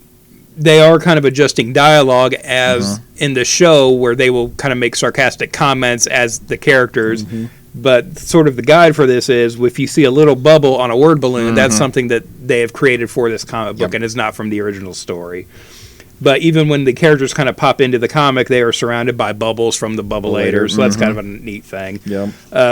they are kind of adjusting dialogue as in the show, where they will kind of make sarcastic comments as the characters. But sort of the guide for this is, if you see a little bubble on a word balloon, that's something that they have created for this comic book and is not from the original story. But even when the characters kind of pop into the comic, they are surrounded by bubbles from the bubbleators. So that's kind of a neat thing.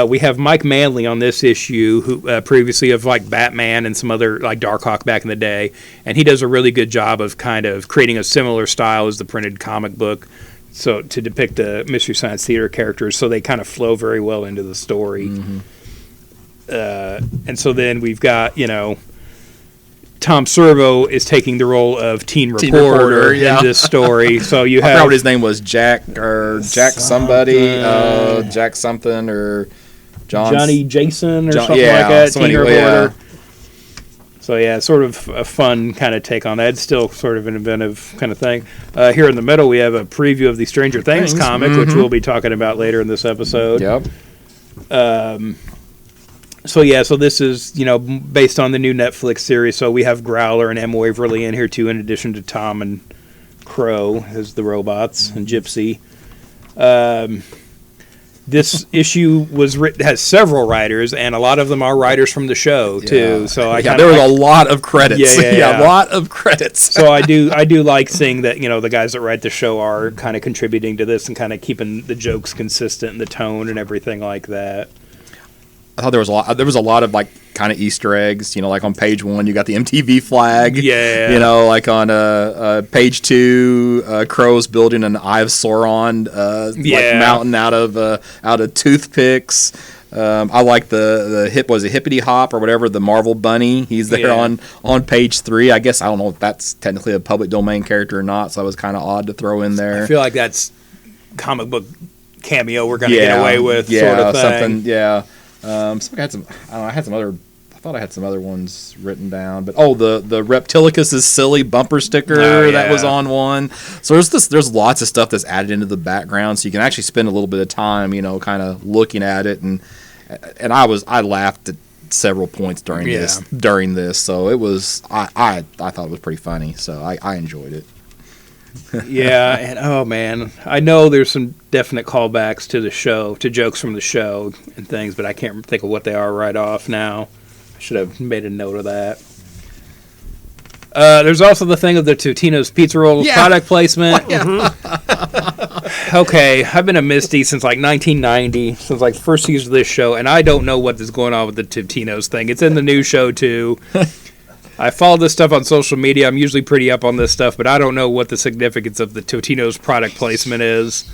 We have Mike Manley on this issue, who previously of like Batman and some other, like Darkhawk back in the day. And he does a really good job of kind of creating a similar style as the printed comic book, so to depict the Mystery Science Theater characters, so they kind of flow very well into the story. And so then we've got, Tom Servo is taking the role of teen reporter in this story. So you have, I forgot what his name was, Jack somebody, Jack something, or Johnny Jason or something like that. Teen reporter. So yeah, sort of a fun kind of take on that. It's still sort of an inventive kind of thing. Here in the middle, we have a preview of the Stranger Things comic, which we'll be talking about later in this episode. So this is, based on the new Netflix series. So we have Growler and M. Waverly in here too, in addition to Tom and Crow as the robots and Gypsy. This issue has several writers, and a lot of them are writers from the show too. So there was a lot of credits. A lot of credits. So I do like seeing that the guys that write the show are kind of contributing to this and kind of keeping the jokes consistent and the tone and everything like that. I thought there was a lot of like kind of Easter eggs, like on page 1 you got the MTV flag, like on page 2 Crow's building an Eye of Sauron like mountain out of toothpicks. I like the Hippity Hop or whatever, the Marvel Bunny. He's there on page 3. I guess I don't know if that's technically a public domain character or not, so that was kind of odd to throw in there. I feel like that's comic book cameo we're gonna get away with, sort of thing. Something. I had some other ones written down, but the Reptilicus is silly bumper sticker that was on one. So there's lots of stuff that's added into the background, so you can actually spend a little bit of time, kind of looking at it, and I laughed at several points during this. So it was I thought it was pretty funny, so I enjoyed it. And oh man, I know there's some definite callbacks to the show, to jokes from the show and things, but I can't think of what they are right off now. I should have made a note of that. There's also the thing of the Totino's Pizza Roll product placement. Okay, I've been a Misty since like 1990, since like the first season of this show, and I don't know what is going on with the Totino's thing. It's in the new show too. I follow this stuff on social media. I'm usually pretty up on this stuff, but I don't know what the significance of the Totino's product placement is.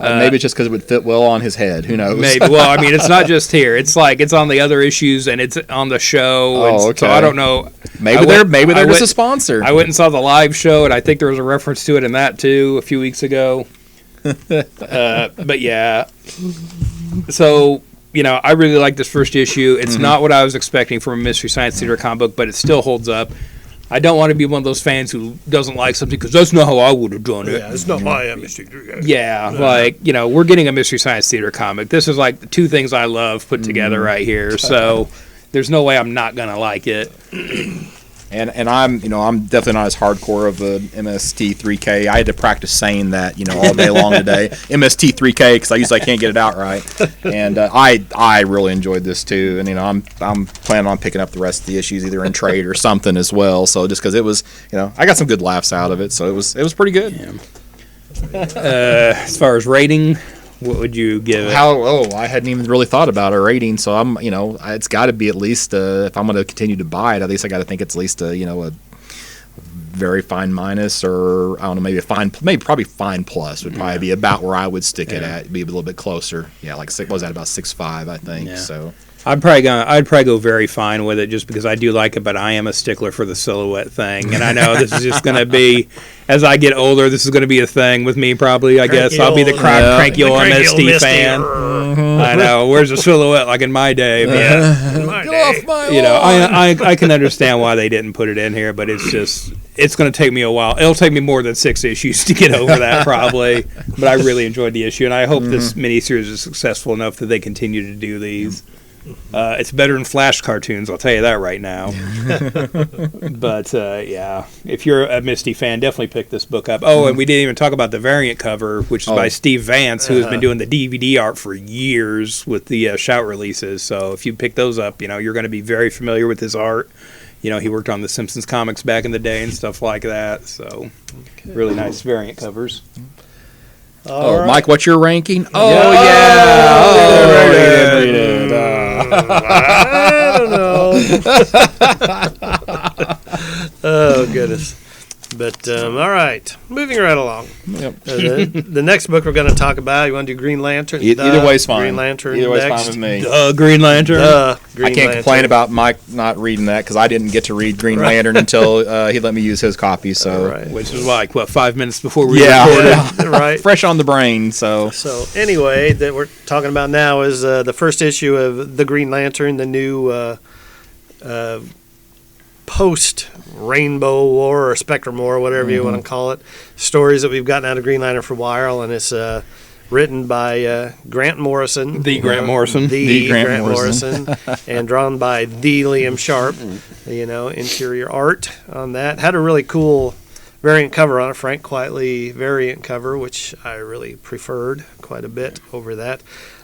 Maybe it's just because it would fit well on his head. Who knows? Maybe. Well, I mean, it's not just here. It's like it's on the other issues, and it's on the show. Oh, okay. So I don't know. Maybe they're just a sponsor. I went and saw the live show, and I think there was a reference to it in that too a few weeks ago. But yeah. So, I really like this first issue. It's not what I was expecting from a Mystery Science Theater comic book, but it still holds up. I don't want to be one of those fans who doesn't like something because that's not how I would have done it. Yeah, it's not my Mystery Theater. Yeah, we're getting a Mystery Science Theater comic. This is like the two things I love put together right here. So there's no way I'm not going to like it. And I'm definitely not as hardcore of a MST3K. I had to practice saying that all day long today. MST3K because I usually can't get it out right. And I really enjoyed this too. And I'm planning on picking up the rest of the issues either in trade or something as well. So just because it was I got some good laughs out of it. So it was pretty good. Yeah. As far as rating, what would you give it? I hadn't even really thought about a rating, so I'm, it's got to be at least, if I'm going to continue to buy it, at least I got to think it's at least a very fine minus, or I don't know, maybe probably fine plus would probably be about where I would stick it at. It'd be a little bit closer. Yeah, like what was that, about 6.5, I think. Yeah. So I'd probably go very fine with it just because I do like it, but I am a stickler for the silhouette thing, and I know this is just going to be, as I get older, this is going to be a thing with me probably. I guess I'll be the cranky old MST fan. I know. Where's the silhouette like in my day? But, get off my lawn. I can understand why they didn't put it in here, but it's going to take me a while. It'll take me more than 6 issues to get over that probably, but I really enjoyed the issue, and I hope this miniseries is successful enough that they continue to do these. It's better than Flash cartoons, I'll tell you that right now. But yeah, if you're a Misty fan, definitely pick this book up. Oh, and we didn't even talk about the variant cover, which is by Steve Vance, who has been doing the DVD art for years with the Shout releases. So if you pick those up, you're going to be very familiar with his art. He worked on the Simpsons comics back in the day and stuff like that. So really nice variant covers. All right. Mike, what's your ranking? Oh, I don't know. Oh, goodness. But, all right. Moving right along. Yep. The next book we're going to talk about, you want to do Green Lantern? Either way's fine. Green Lantern Either way's next. fine with me. Green Lantern. Green I can't complain about Mike not reading that because I didn't get to read Green Lantern until he let me use his copy. So, Right. Which was like, 5 minutes before we Yeah. recorded? Yeah, right. fresh on the brain. So Anyway, that we're talking about now is the first issue of the Green Lantern, the new post Rainbow War or Spectrum War, whatever you want to call it, stories that we've gotten out of Green Lantern for a while, and it's written by Grant Morrison. The Grant Morrison. The Grant Grant Morrison. Morrison. And drawn by the Liam Sharp. Interior art on that. Had a really cool variant cover on it, Frank Quietly variant cover, which I really preferred quite a bit over that.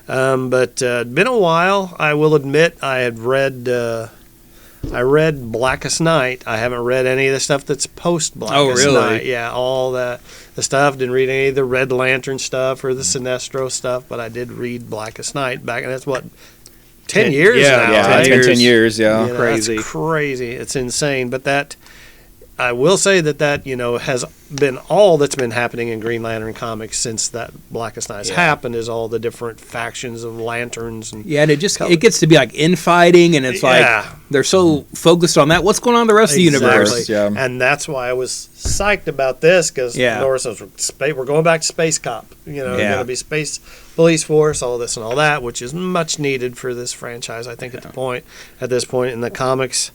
But been a while. I will admit I had read Blackest Night. I haven't read any of the stuff that's post Blackest Night. Yeah, all the stuff. Didn't read any of the Red Lantern stuff or the Sinestro stuff, but I did read Blackest Night back, and that's what 10 years now. yeah, right? it's been 10 years. Yeah. Crazy. That's crazy. It's insane. But that, I will say that has been all that's been happening in Green Lantern comics since that Blackest Night has happened, is all the different factions of lanterns. And Yeah, and it gets to be like infighting, and it's like they're so focused on that. What's going on in the rest of the universe? Yeah. And that's why I was psyched about this, because Norris says we're going back to Space Cop. Going to be Space Police Force, all this and all that, which is much needed for this franchise, I think, at this point in the comics.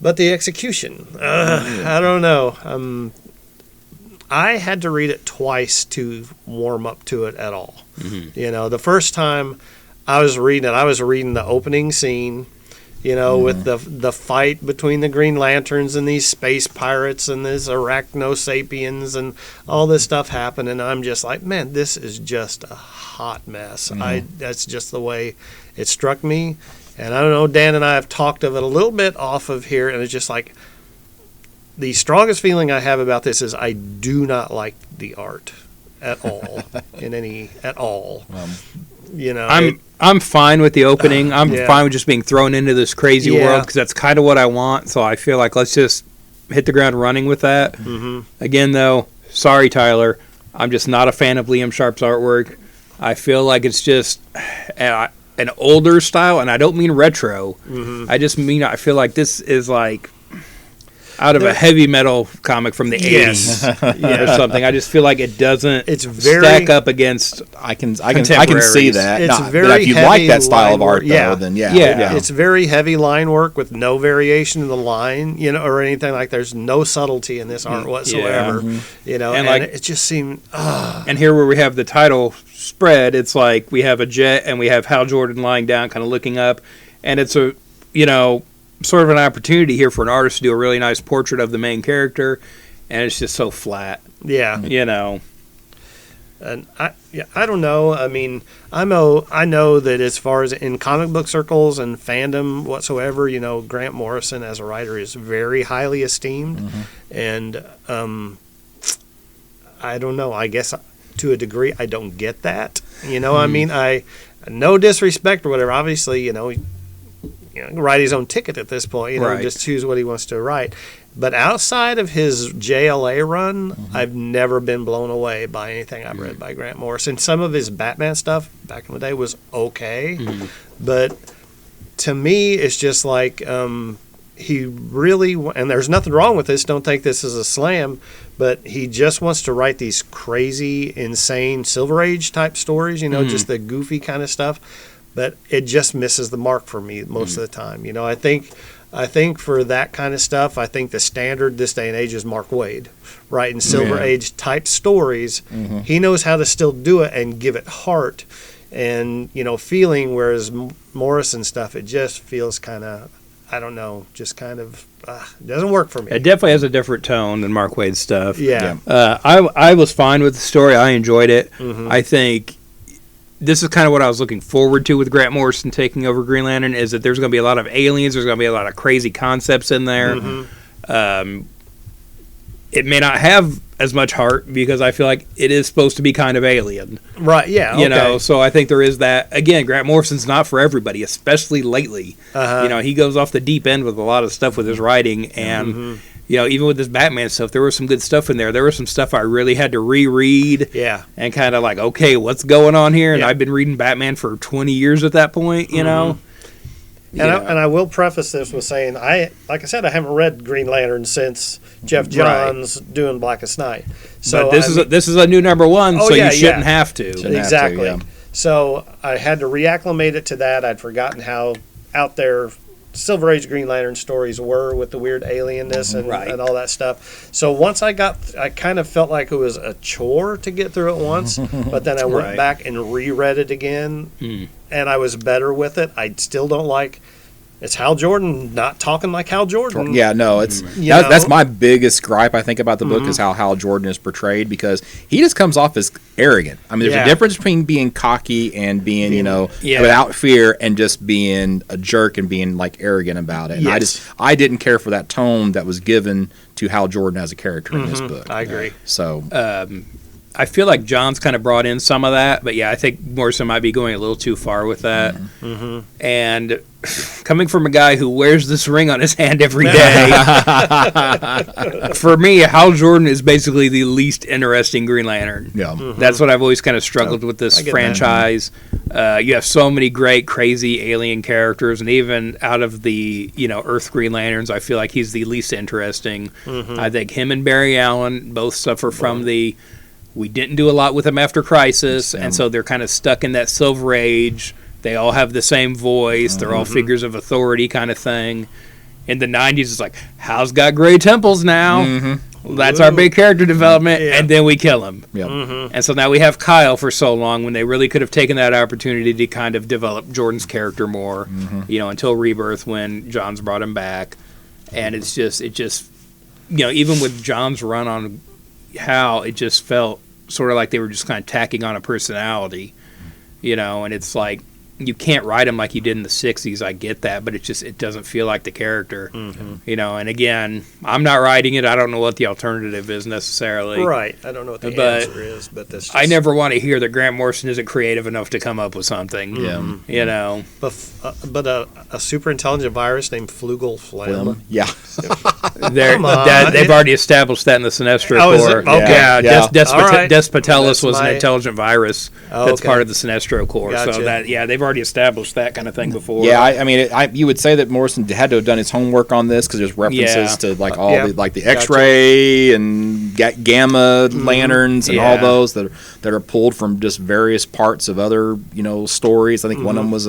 But the execution, I don't know. I had to read it twice to warm up to it at all. Mm-hmm. The first time I was reading it, I was reading the opening scene, with the fight between the Green Lanterns and these space pirates and these arachnosapiens and all this stuff happened, and I'm just like, man, this is just a hot mess. That's just the way it struck me. And I don't know, Dan and I have talked of it a little bit off of here, and it's just like the strongest feeling I have about this is I do not like the art at all, at all. I'm fine with the opening. I'm fine with just being thrown into this crazy world, because that's kind of what I want. So I feel like let's just hit the ground running with that. Mm-hmm. Again, though, sorry, Tyler, I'm just not a fan of Liam Sharp's artwork. I feel like it's just an older style, and I don't mean retro. Mm-hmm. I just mean I feel like this is like out of a heavy metal comic from the 80s or something. I just feel like it doesn't stack up against I can see that. It's very but if you heavy like that style of art, work, then it's very heavy line work with no variation in the line, or anything like. There's no subtlety in this art whatsoever, and it just seemed. And here where we have the title spread, it's like we have a jet and we have Hal Jordan lying down, kind of looking up, and it's a sort of an opportunity here for an artist to do a really nice portrait of the main character, and it's just so flat. Yeah. And I don't know. I mean, I know that as far as in comic book circles and fandom whatsoever, Grant Morrison as a writer is very highly esteemed, and I don't know. I guess to a degree, I don't get that. I mean, no disrespect or whatever. Obviously, write his own ticket at this point, just choose what he wants to write. But outside of his JLA run, I've never been blown away by anything I've read by Grant Morrison. Some of his Batman stuff back in the day was okay, but to me, it's just like he really, and there's nothing wrong with this, don't take this as a slam, but he just wants to write these crazy, insane Silver Age type stories, just the goofy kind of stuff. But it just misses the mark for me most of the time. I think for that kind of stuff, I think the standard this day and age is Mark Waid, writing Silver Age type stories. He knows how to still do it and give it heart. and feeling. Whereas Morrison stuff, it just feels kind of, I don't know, just kind of doesn't work for me. It definitely has a different tone than Mark Waid's stuff. Yeah. I was fine with the story. I enjoyed it. Mm-hmm. I think this is kind of what I was looking forward to with Grant Morrison taking over Green Lantern, is that there's going to be a lot of aliens. There's going to be a lot of crazy concepts in there. Mm-hmm. It may not have as much heart because I feel like it is supposed to be kind of alien. Right, yeah. You okay. know, so I think there is that. Again, Grant Morrison's not for everybody, especially lately. Uh-huh. He goes off the deep end with a lot of stuff with his writing. And, Mm-hmm. even with this Batman stuff, there was some good stuff in there. There was some stuff I really had to reread. Yeah. And kind of like, okay, what's going on here? And Yeah. I've been reading Batman for 20 years at that point, you know? And I will preface this with saying, like I said, I haven't read Green Lantern since Jeff Johns doing Blackest Night. So But this is a new number one, Oh, so yeah, you shouldn't yeah. have to. Shouldn't have to, exactly. yeah. So I had to reacclimate it to that. I'd forgotten how out there Silver Age Green Lantern stories were with the weird alienness and all that stuff. So once I kind of felt like it was a chore to get through it once, but then I went back and reread it again, and I was better with it. I still don't like. It's Hal Jordan not talking like Hal Jordan. Yeah, no, it's You know? that's my biggest gripe I think about the book is how Hal Jordan is portrayed, because he just comes off as arrogant. I mean, there's Yeah. a difference between being cocky and being, Yeah. without fear, and just being a jerk and being like arrogant about it. And Yes. I didn't care for that tone that was given to Hal Jordan as a character in this book. I agree. So I feel like John's kind of brought in some of that, but yeah, I think Morrison might be going a little too far with that. And coming from a guy who wears this ring on his hand every day, for me, Hal Jordan is basically the least interesting Green Lantern. yeah, That's what I've always kind of struggled with this get that. franchise. You have so many great, crazy alien characters, and even out of the Earth Green Lanterns, I feel like he's the least interesting. I think him and Barry Allen both suffer from the. We didn't do a lot with them after Crisis, and so they're kind of stuck in that Silver Age. They all have the same voice. They're all figures of authority kind of thing. In the 90s, it's like, Hal's got gray temples now. That's our big character development, Yeah. and then we kill him. yeah. And so now we have Kyle for so long when they really could have taken that opportunity to kind of develop Jordan's character more, until Rebirth when John's brought him back. And it just, even with John's run on Hal, it just felt sort of like they were just kind of tacking on a personality, and it's like, you can't write him like you did in the 60s. I get that, but it doesn't feel like the character, and again, I'm not writing it. I don't know what the alternative is necessarily. Right. I don't know what the But answer is, but this. I never want to hear that Grant Morrison isn't creative enough to come up with something. Yeah. But a super intelligent virus named Flugel Phlegm. Yeah. Come on. They've already established that in the Sinestro Oh, is Corps. it? Okay. Yeah. All right. Despotellus That's was an my- intelligent virus Oh, that's okay. part of the Sinestro Corps. Gotcha. So they've already established that kind of thing before. Yeah, I mean, you would say that Morrison had to have done his homework on this because there's references Yeah. to like all Yeah. the X-ray and gamma lanterns and all Yeah. those that are pulled from just various parts of other stories. I think one of them was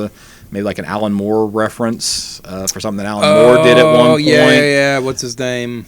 maybe like an Alan Moore reference for something that Alan Moore did at one point. Yeah. What's his name?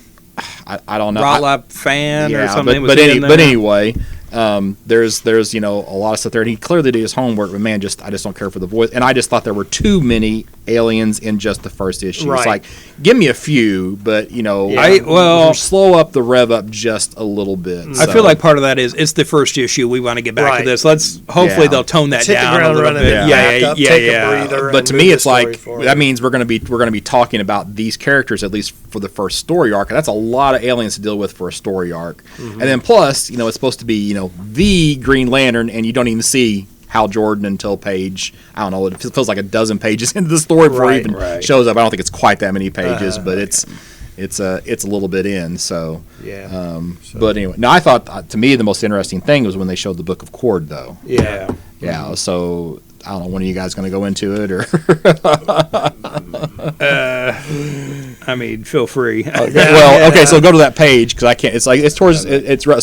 I don't know. Rotlap Fan or something. But in there? anyway, there's a lot of stuff there, and he clearly did his homework. But man, I just don't care for the voice, and I just thought there were too many aliens in just the first issue. Right. It's like, give me a few, but Yeah. slow up the rev up just a little bit. I feel like part of that is it's the first issue. We want to get back Right. to this. Hopefully Yeah. they'll tone that Let's hit the down a ground little running bit. and back up, take a breather. But and to move me, the it's story like forward. that means we're going to be talking about these characters at least for the first story arc. And that's a lot of aliens to deal with for a story arc. And then plus, it's supposed to be the Green Lantern, and you don't even see Hal Jordan until page, I don't know, it feels like a dozen pages into the story before he even shows up. I don't think it's quite that many pages, but it's a little bit in. So Yeah. But anyway, no, I thought to me the most interesting thing was when they showed the Book of Cord, though. Yeah. Yeah, so I don't know, when are you guys going to go into it, or? I mean, feel free. Well, okay, so go to that page because I can't. It's towards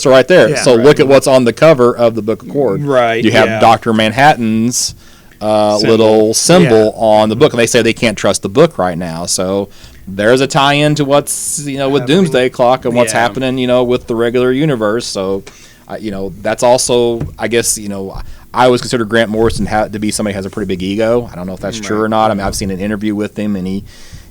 so right there. Yeah, so look at what's on the cover of the Book of Cord. Right, You have yeah. Dr. Manhattan's little symbol on the book, and they say they can't trust the book right now. So there's a tie-in to what's with Doomsday Clock and what's Yeah. happening with the regular universe. So that's also, I guess, I always consider Grant Morrison to be somebody who has a pretty big ego. I don't know if that's true or not. I mean, I've seen an interview with him, and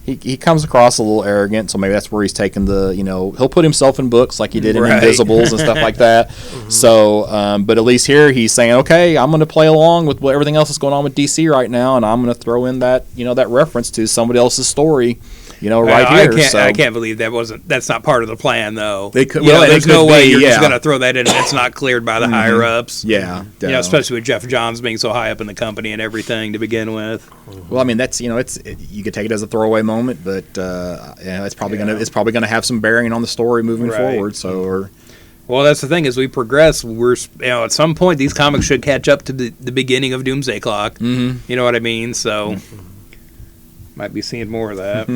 he comes across a little arrogant, so maybe that's where he's taken he'll put himself in books like he did in Invisibles and stuff like that. So, but at least here he's saying, okay, I'm going to play along with everything else that's going on with DC right now, and I'm going to throw in that, that reference to somebody else's story, right here. I can't believe that's not part of the plan, though. There's no way you're just going to throw that in and it's not cleared by the higher ups. Yeah. Especially with Jeff Johns being so high up in the company and everything to begin with. Well, I mean, that's you could take it as a throwaway moment, but it's probably gonna have some bearing on the story moving forward. So, well, that's the thing. As we progress, we're at some point these comics should catch up to the beginning of Doomsday Clock. Mm-hmm. You know what I mean? So, might be seeing more of that.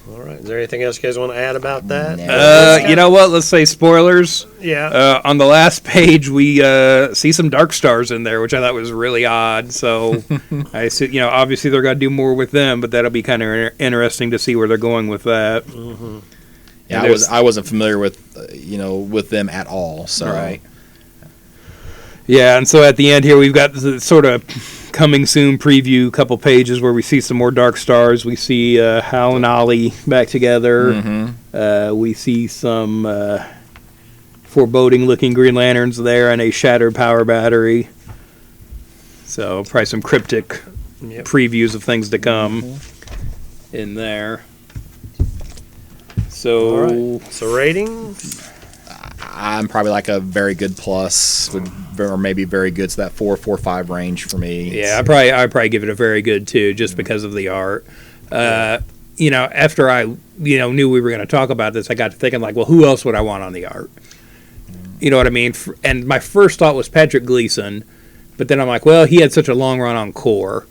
All right. Is there anything else you guys want to add about that? You know what? Let's say spoilers. Yeah. On the last page, we see some Dark Stars in there, which I thought was really odd. So, I see. Obviously they're going to do more with them, but that'll be kind of interesting to see where they're going with that. Mm-hmm. Yeah, I wasn't familiar with with them at all. So. Right. Yeah, and so at the end here, we've got the sort of coming soon preview, couple pages where we see some more Dark Stars. We see Hal and Ollie back together. Mm-hmm. We see some foreboding-looking Green Lanterns there and a shattered power battery. So probably some cryptic previews of things to come in there. So, all right. So rating? I'm probably like a very good plus, or maybe very good, so that 4.5 range for me. Yeah, I'd probably give it a very good too, just because of the art. After I knew we were going to talk about this, I got to thinking like, well, who else would I want on the art? You know what I mean? And my first thought was Patrick Gleason, but then I'm like, well, he had such a long run on Core.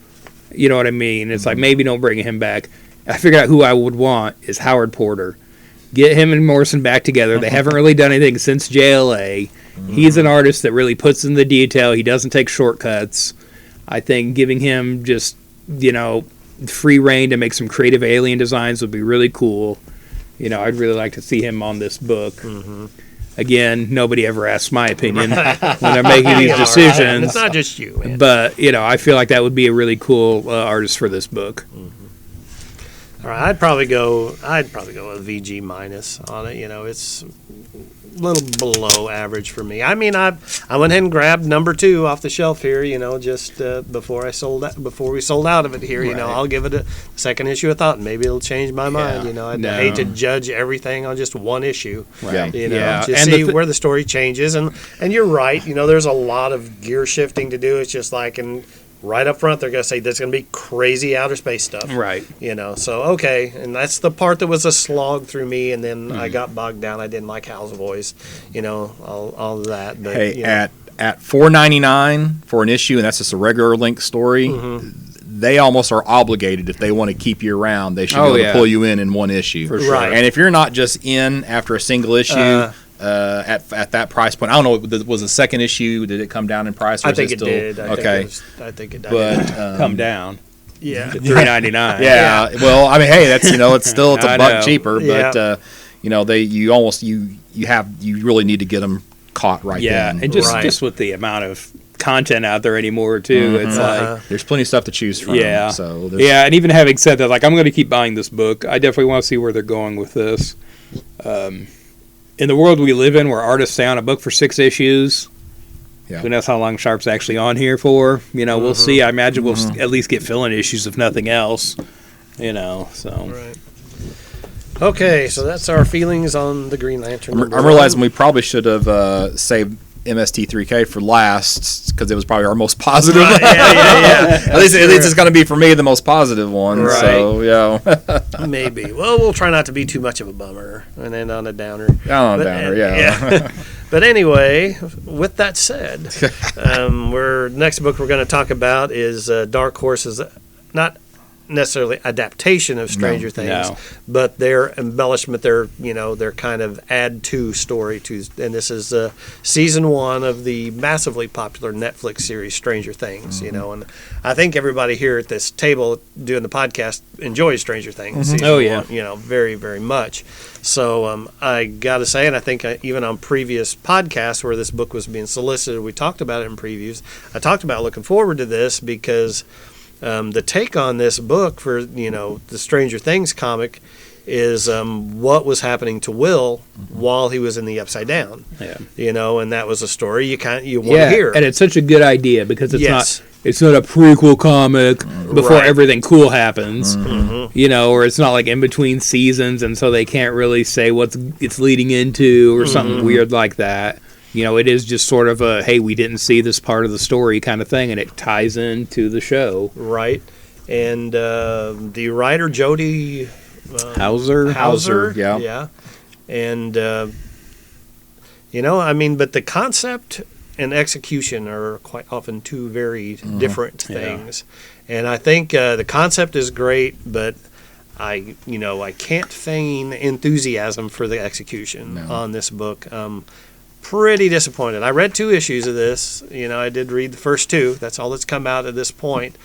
You know what I mean? It's like maybe don't bring him back. I figured out who I would want is Howard Porter. Get him and Morrison back together. They haven't really done anything since JLA. He's an artist that really puts in the detail. He doesn't take shortcuts. I think giving him just, free reign to make some creative alien designs would be really cool. I'd really like to see him on this book. Mm-hmm. Again, nobody ever asks my opinion when they're making these decisions. Right. It's not just you, man. But, I feel like that would be a really cool artist for this book. Mm-hmm. All right, I'd probably go with VG minus on it. It's a little below average for me. I mean, I went ahead and grabbed number 2 off the shelf here. just before we sold out of it here. Right. I'll give it a second issue of thought, and maybe it'll change my mind. I hate to judge everything on just one issue. Right. Just see where the story changes. And you're right. There's a lot of gear shifting to do. It's just like right up front, they're going to say there's going to be crazy outer space stuff. Right. So, okay. And that's the part that was a slog through me. And then I got bogged down. I didn't like Hal's voice, all of that. But, hey, at $4.99 for an issue, and that's just a regular link story, they almost are obligated, if they want to keep you around, they should be able to pull you in one issue. For sure. Right. And if you're not just in after a single issue, at that price point, I don't know. Was the second issue? Did it come down in price? Or I think it still, did. Okay, I think it did. But come down. Yeah, to $3.99. Yeah. Well, I mean, hey, that's it's still a buck cheaper, but you really need to get them caught right. Yeah, then. and just with the amount of content out there anymore too, it's like there's plenty of stuff to choose from. Yeah. So and even having said that, like I'm going to keep buying this book. I definitely want to see where they're going with this. In the world we live in, where artists stay on a book for 6 issues, who knows how long Sharp's actually on here for? We'll see. I imagine we'll at least get fill-in issues, if nothing else. So. Right. Okay, so that's our feelings on the Green Lantern. I'm realizing we probably should have saved MST3K for last, because it was probably our most positive. Right, yeah. At least it's going to be for me the most positive one. Right. So maybe. Well, we'll try not to be too much of a bummer and end on a downer. Yeah. But anyway, with that said, next book we're going to talk about is Dark Horse's, not necessarily adaptation of Stranger Things, no. but their embellishment, their kind of add to story to, and this is season 1 of the massively popular Netflix series Stranger Things. And I think everybody here at this table doing the podcast enjoys Stranger Things. Season Oh, yeah. 1, very, very much. So I got to say, and I think even on previous podcasts where this book was being solicited, we talked about it in previews. I talked about looking forward to this because the take on this book for the Stranger Things comic is what was happening to Will while he was in the Upside Down. Yeah. And that was a story you want to hear. And it's such a good idea because it's Yes. not a prequel comic before Right. everything cool happens. Or it's not like in between seasons, and so they can't really say what it's leading into or something weird like that. It is just sort of a, hey, we didn't see this part of the story kind of thing, and it ties into the show. Right. And the writer, Jody Hauser. yeah. Yeah. And, but the concept and execution are quite often two very different things. And I think the concept is great, but I can't feign enthusiasm for the execution on this book. Pretty disappointed. I read 2 issues of this. I did read the first 2. That's all that's come out at this point.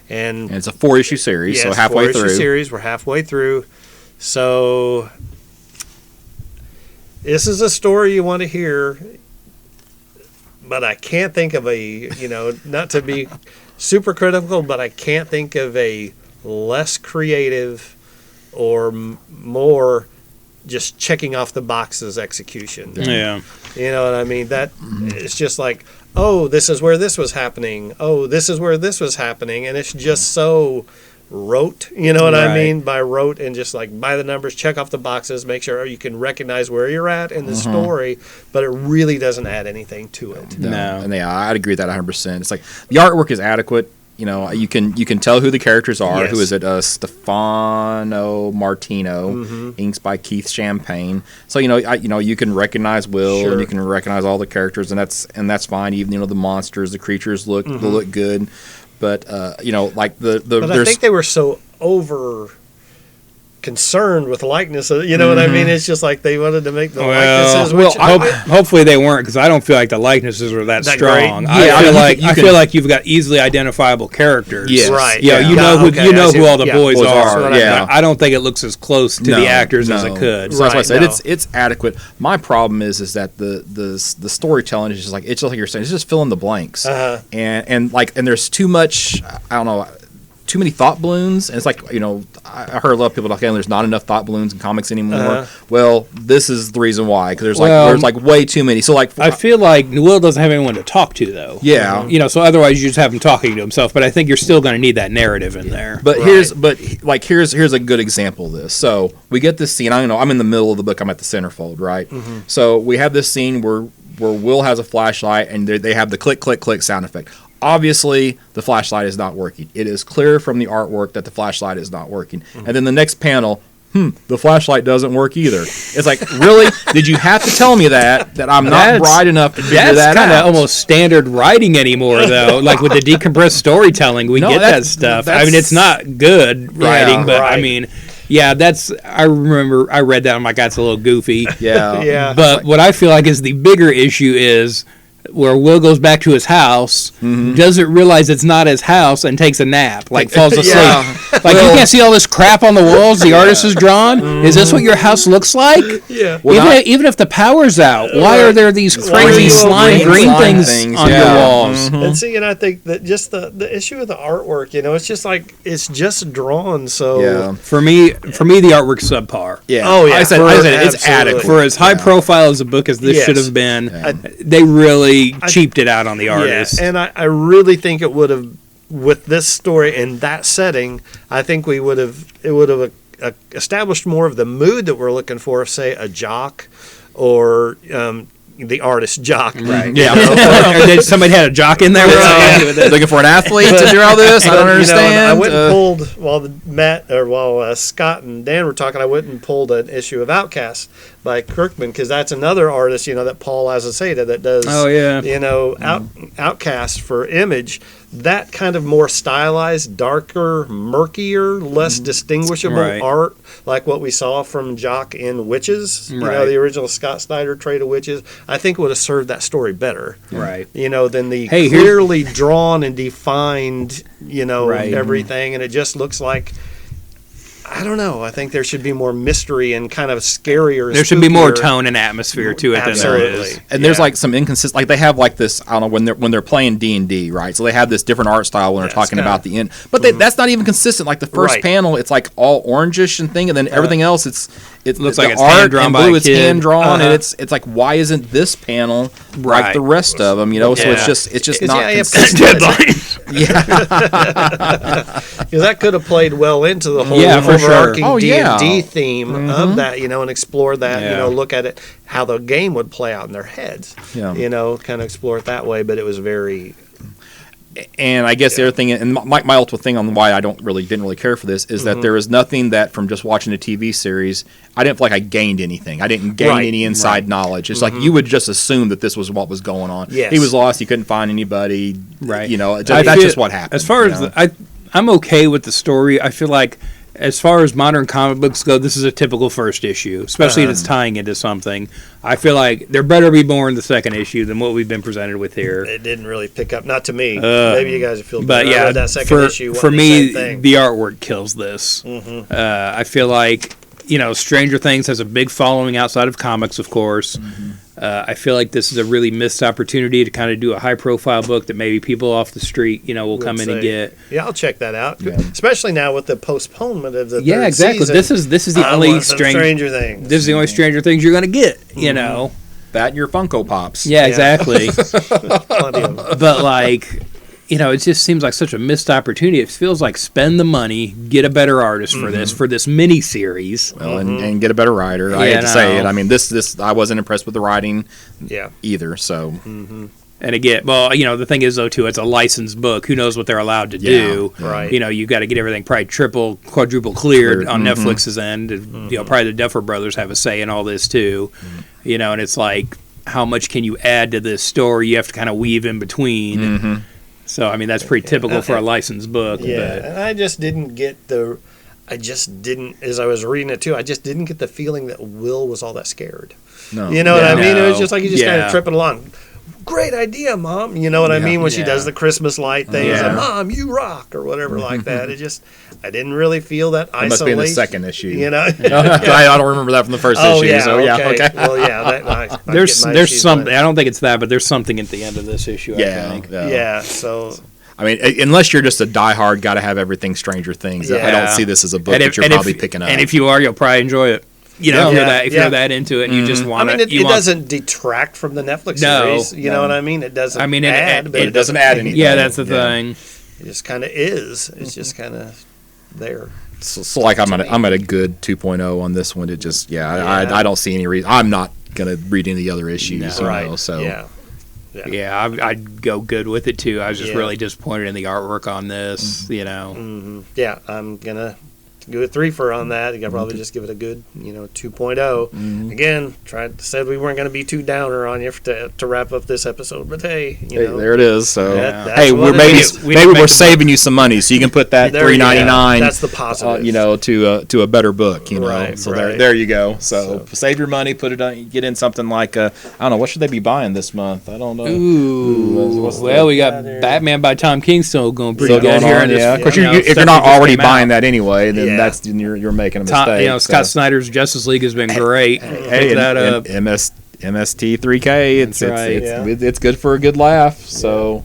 And it's a 4-issue series, so halfway 4-issue through. series. We're halfway through. So this is a story you want to hear, but I can't think of not to be super critical, but I can't think of a less creative or more just checking off the boxes execution. Yeah. You know what I mean? That it's just like, oh, this is where this was happening. Oh, this is where this was happening. And it's just so rote, you know what I Right. mean? By rote and just like by the numbers, check off the boxes, make sure you can recognize where you're at in the story, but it really doesn't add anything to it. No. And I'd agree with that 100%. It's like the artwork is adequate. You can tell who the characters are. Yes. Who is it? Stefano Martino, inks by Keith Champagne. So you can recognize Will Sure. and you can recognize all the characters, and that's fine. Even the monsters, the creatures look good, but like the But I there's think they were so over concerned with likeness. You know what I mean? It's just like they wanted to make the likenesses. Which Hopefully they weren't, because I don't feel like the likenesses are that That strong. great? I Yeah, feel I mean, like you I can- feel like you've got easily identifiable characters. Yes. Right. Yeah, Yeah. you know Okay, who I see. all the Yeah. boys Boys are. are, yeah. I don't think it looks as close to the actors as it could. So that's why I said Right, it's adequate. My problem is that the storytelling is just like you're saying, it's just fill in the blanks, and there's too much. I don't know. Too many thought balloons, and it's like I heard a lot of people talking. There's not enough thought balloons in comics anymore. Well, this is the reason why, because there's way too many. So I feel like Will doesn't have anyone to talk to, though. Yeah. So otherwise you just have him talking to himself. But I think you're still going to need that narrative in there. But here's a good example of this. So we get this scene. I'm in the middle of the book. I'm at the centerfold, right? So we have this scene where Will has a flashlight, and they have the click, click, click sound effect. Obviously, the flashlight is not working. It is clear from the artwork that the flashlight is not working. And then the next panel, the flashlight doesn't work either. It's like, really? Did you have to tell me that I'm not bright enough to figure that out? That's kind of almost standard writing anymore, though. Like with the decompressed storytelling, we get that stuff. I mean, it's not good writing, but right. I mean, yeah, I remember I read that. I'm like, that's a little goofy. Yeah. Yeah. But what I feel like is the bigger issue is where Will goes back to his house, doesn't realize it's not his house, and takes a nap, like falls asleep. Yeah. Like, you can't see all this crap on the walls the artist has drawn? Is this what your house looks like? Yeah. Even if the power's out, why are there these Why are crazy you slime green green slime things things? on Yeah. your walls? And see, and I think that just the issue of the artwork, it's just like it's just drawn so. Yeah. For me, the artwork's subpar. Yeah. Oh, yeah. I said it's Absolutely. adequate. For as high profile as a book as this Yes. should have been, they really cheaped it out on the artist. Yeah, and I really think it would have, with this story in that setting, I think it would have established more of the mood that we're looking for, say a Jock or the artist Jock. Right. Yeah. Or did somebody had a jock in there? Looking for an athlete to do all this? I don't understand. I went and pulled while Scott and Dan were talking. I went and pulled an issue of Outcast by Kirkman, because that's another artist, that Paul Azaceta that does, Oh, yeah. Outcast for Image. That kind of more stylized, darker, murkier, less distinguishable Right. art, like what we saw from Jock in Witches, Right. the original Scott Snyder Trade of Witches, I think would have served that story better. Right. Than the Hey, here's- clearly drawn and defined, Right. everything. And it just looks like, I don't know. I think there should be more mystery and kind of scarier. There should be more spookier. tone and atmosphere to it than there Absolutely. is. And there's Yeah. like some inconsistent, like they have like this. I don't know when they're playing D&D, right? So they have this different art style when they're Yeah, talking it's about the end, but that's not even consistent. Like the first Right. panel, it's like all orangish and thing, and then everything else, it Looks the like it's art hand-drawn and by blue. a It's kid. hand drawn, Uh-huh. and it's like why isn't this panel like Right. the rest of them? So Yeah. it's just 'Cause, not yeah, consistent. Because that could have played well into the whole Yeah, for sure. overarching Oh, yeah. D&D theme of that, and explore that, Yeah. look at it, how the game would play out in their heads. Yeah. Kind of explore it that way, but it was very... And I guess the other thing, and my ultimate thing on why I didn't really care for this is Mm-hmm. that there is nothing that from just watching a TV series, I didn't feel like I gained anything. I didn't gain Right, any inside knowledge. It's like you would just assume that this was what was going on. Yes. He was lost. He couldn't find anybody. Right. That's I feel- just what happened. As far you as know? I'm okay with the story. I feel like, as far as modern comic books go, this is a typical first issue, especially if it's tying into something. I feel like there better be more in the second issue than what we've been presented with here. It didn't really pick up, not to me. Maybe you guys feel But better. I yeah, read that second for, issue. for wasn't the me, same thing. the artwork kills this. I feel like, Stranger Things has a big following outside of comics, of course. I feel like this is a really missed opportunity to kind of do a high-profile book that maybe people off the street, will would come in and say. get. Yeah, I'll check that out. Especially now with the postponement of the Yeah, third exactly. season. This is the I only want some Stranger Things. This is the only Stranger Things you're going to get. that and your Funko Pops. Yeah, exactly. Plenty of them. But like, it just seems like such a missed opportunity. It feels like spend the money, get a better artist for this mini series. Well, and get a better writer. I Yeah, hate to say no. it. I mean, this I wasn't impressed with the writing Yeah. either. So And again, well, the thing is though too, it's a licensed book. Who knows what they're allowed to do? right. You've got to get everything probably triple, quadruple cleared Cleared. on Netflix's end. And, probably the Duffer Brothers have a say in all this too. And it's like, how much can you add to this story? You have to kind of weave in between. So I mean, that's pretty typical for a licensed book. Yeah, But and I just didn't get as I was reading it too, I just didn't get the feeling that Will was all that scared. no, You know what I mean? It was No. just like he just kind Yeah. of tripping along. Great idea, Mom. You know what I mean? When she Yeah. does the Christmas light thing, it's like, Yeah. Mom, you rock, or whatever like that. I didn't really feel that It isolation. must be in the second issue. You know? I don't remember that from the first Oh, issue. yeah, So okay. Well, yeah. I there's get my there's issues something. with I don't think it's that, but there's something at the end of this issue. I Yeah, think. Yeah, so I mean, unless you're just a diehard, got to have everything Stranger Things. I Yeah. don't see this as a book And that if- you're and if- probably picking up. And if you are, you'll probably enjoy it. If you're Yeah. that into it, and you just I want mean, to. it doesn't detract from the Netflix No, series. You know what I mean? It doesn't. I mean, add, but it doesn't add anything. Yeah, that's the Yeah. thing. It just kind of is. It's just kind of there. So like I'm at a good 2.0 on this one. It just Yeah. I don't see any reason. I'm not gonna read any of the other issues. you know, so Yeah. Yeah, I'd go good with it too. I was just Yeah. really disappointed in the artwork on this. Yeah, I'm gonna go a 3-fer on that. You can probably just give it a good, 2.0. Again, said we weren't gonna be too downer on you to wrap up this episode, but hey, Hey, there it is. So that's hey, what we're it is. We didn't make we're the saving you some money, so you can put that There you go. $3.99. That's the positive. To a better book. Right, so right. there you go. So save your money, put it on, get in something like I don't know, what should they be buying this month? I don't know. Ooh, what's well, we got there? Batman by Tom King still going pretty Still good going here. on, in yeah. this, Of course, you know, if stuff you're not that just already came buying out. that anyway, then Yeah. you're making a mistake. Scott Snyder's Justice League has been great. Hey, Pick that up. MST 3K. That's right. It's good for a good laugh. So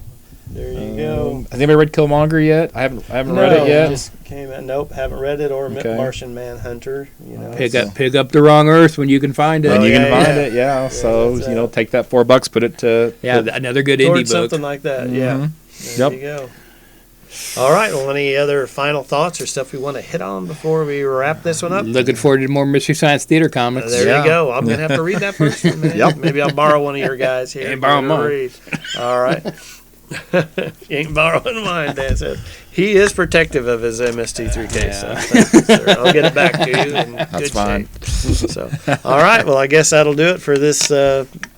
There you go. has anybody read Killmonger yet? I haven't read it yet. Just came out. Nope, haven't read it. Or Okay. Martian Manhunter. Pick up the wrong Earth when you can find it. And Oh, you yeah, can find yeah. it, yeah. So that's take that $4, put it to Yeah, another good Or indie book. something like that. Yeah. There Yep. you go. All right. Well, any other final thoughts or stuff we want to hit on before we wrap this one up? Looking forward to more Mystery Science Theater comics. There Yeah. you go. I'm gonna have to read that first one, man. Yep. Maybe I'll borrow one of your guys here. Hey, borrow Give it a mine. read. All right. You ain't borrowing mine, Dan said. He is protective of his MST3K Yeah. stuff. Thank you, sir. I'll get it back to you in good fine. shape. So, all right. Well, I guess that'll do it for this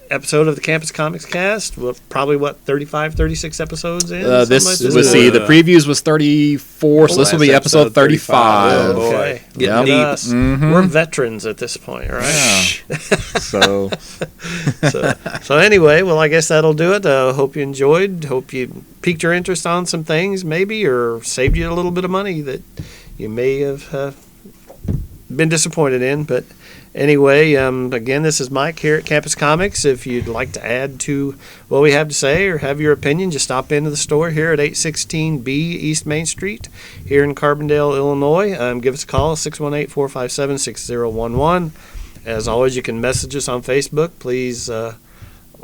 episode of the Campus Comics Cast. Well, probably, 35, 36 episodes in? This Something like was that? the previews was 34, so this will be last episode episode, 35. boy. Okay. Getting Look at deep. us. We're veterans at this point, right? Yeah. So So anyway, well, I guess that'll do it. Hope you enjoyed. Hope you piqued your interest on some things, maybe, or saved you a little bit of money that you may have been disappointed in. But anyway, again, this is Mike here at Campus Comics. If you'd like to add to what we have to say or have your opinion, just stop into the store here at 816B East Main Street here in Carbondale, Illinois. Give us a call, 618-457-6011. As always, you can message us on Facebook. Please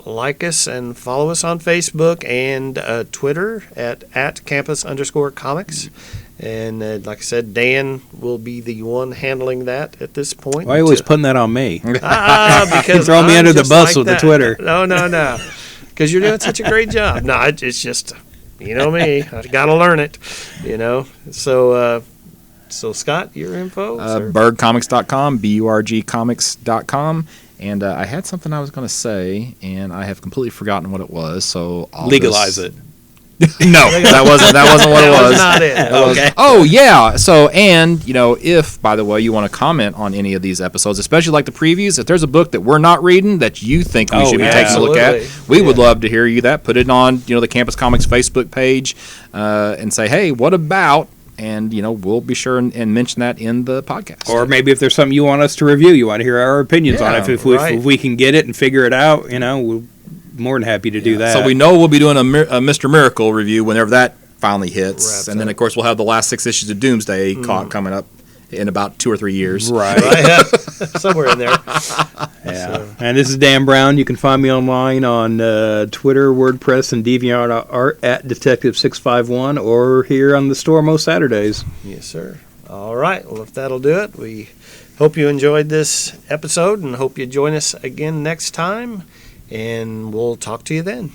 like us and follow us on Facebook and Twitter at campus_comics. And like I said, Dan will be the one handling that at this point. Why are you always putting that on me? Because Throw me I'm under the just bus like with the that. Twitter. No. Because you're doing such a great job. No, it's just, you know me. I got to learn it, So, Scott, your info? sir? burgcomics.com, burgcomics.com. And I had something I was going to say, and I have completely forgotten what it was. So I'll Legalize it. No, that wasn't what it That was. not it. Okay. Oh yeah. So if by the way you want to comment on any of these episodes, especially like the previews, if there's a book that we're not reading that you think we should be taking a look at, absolutely. we would love to hear you that. Put it on the Campus Comics Facebook page, and say, hey, what about? And we'll be sure and mention that in the podcast. Or maybe if there's something you want us to review, you want to hear our opinions on it. Yeah, If right. we can get it and figure it out, we're more than happy to do that. So we know we'll be doing a Mr. Miracle review whenever that finally hits, Wraps and then up. of course we'll have the last 6 issues of Doomsday coming up in about 2 or 3 years. Right. Right, somewhere in there. Yeah. And this is Dan Brown. You can find me online on Twitter, WordPress, and DeviantArt at Detective651, or here on the store most Saturdays. Yes, sir. All right. Well, if that'll do it, we hope you enjoyed this episode and hope you join us again next time. And we'll talk to you then.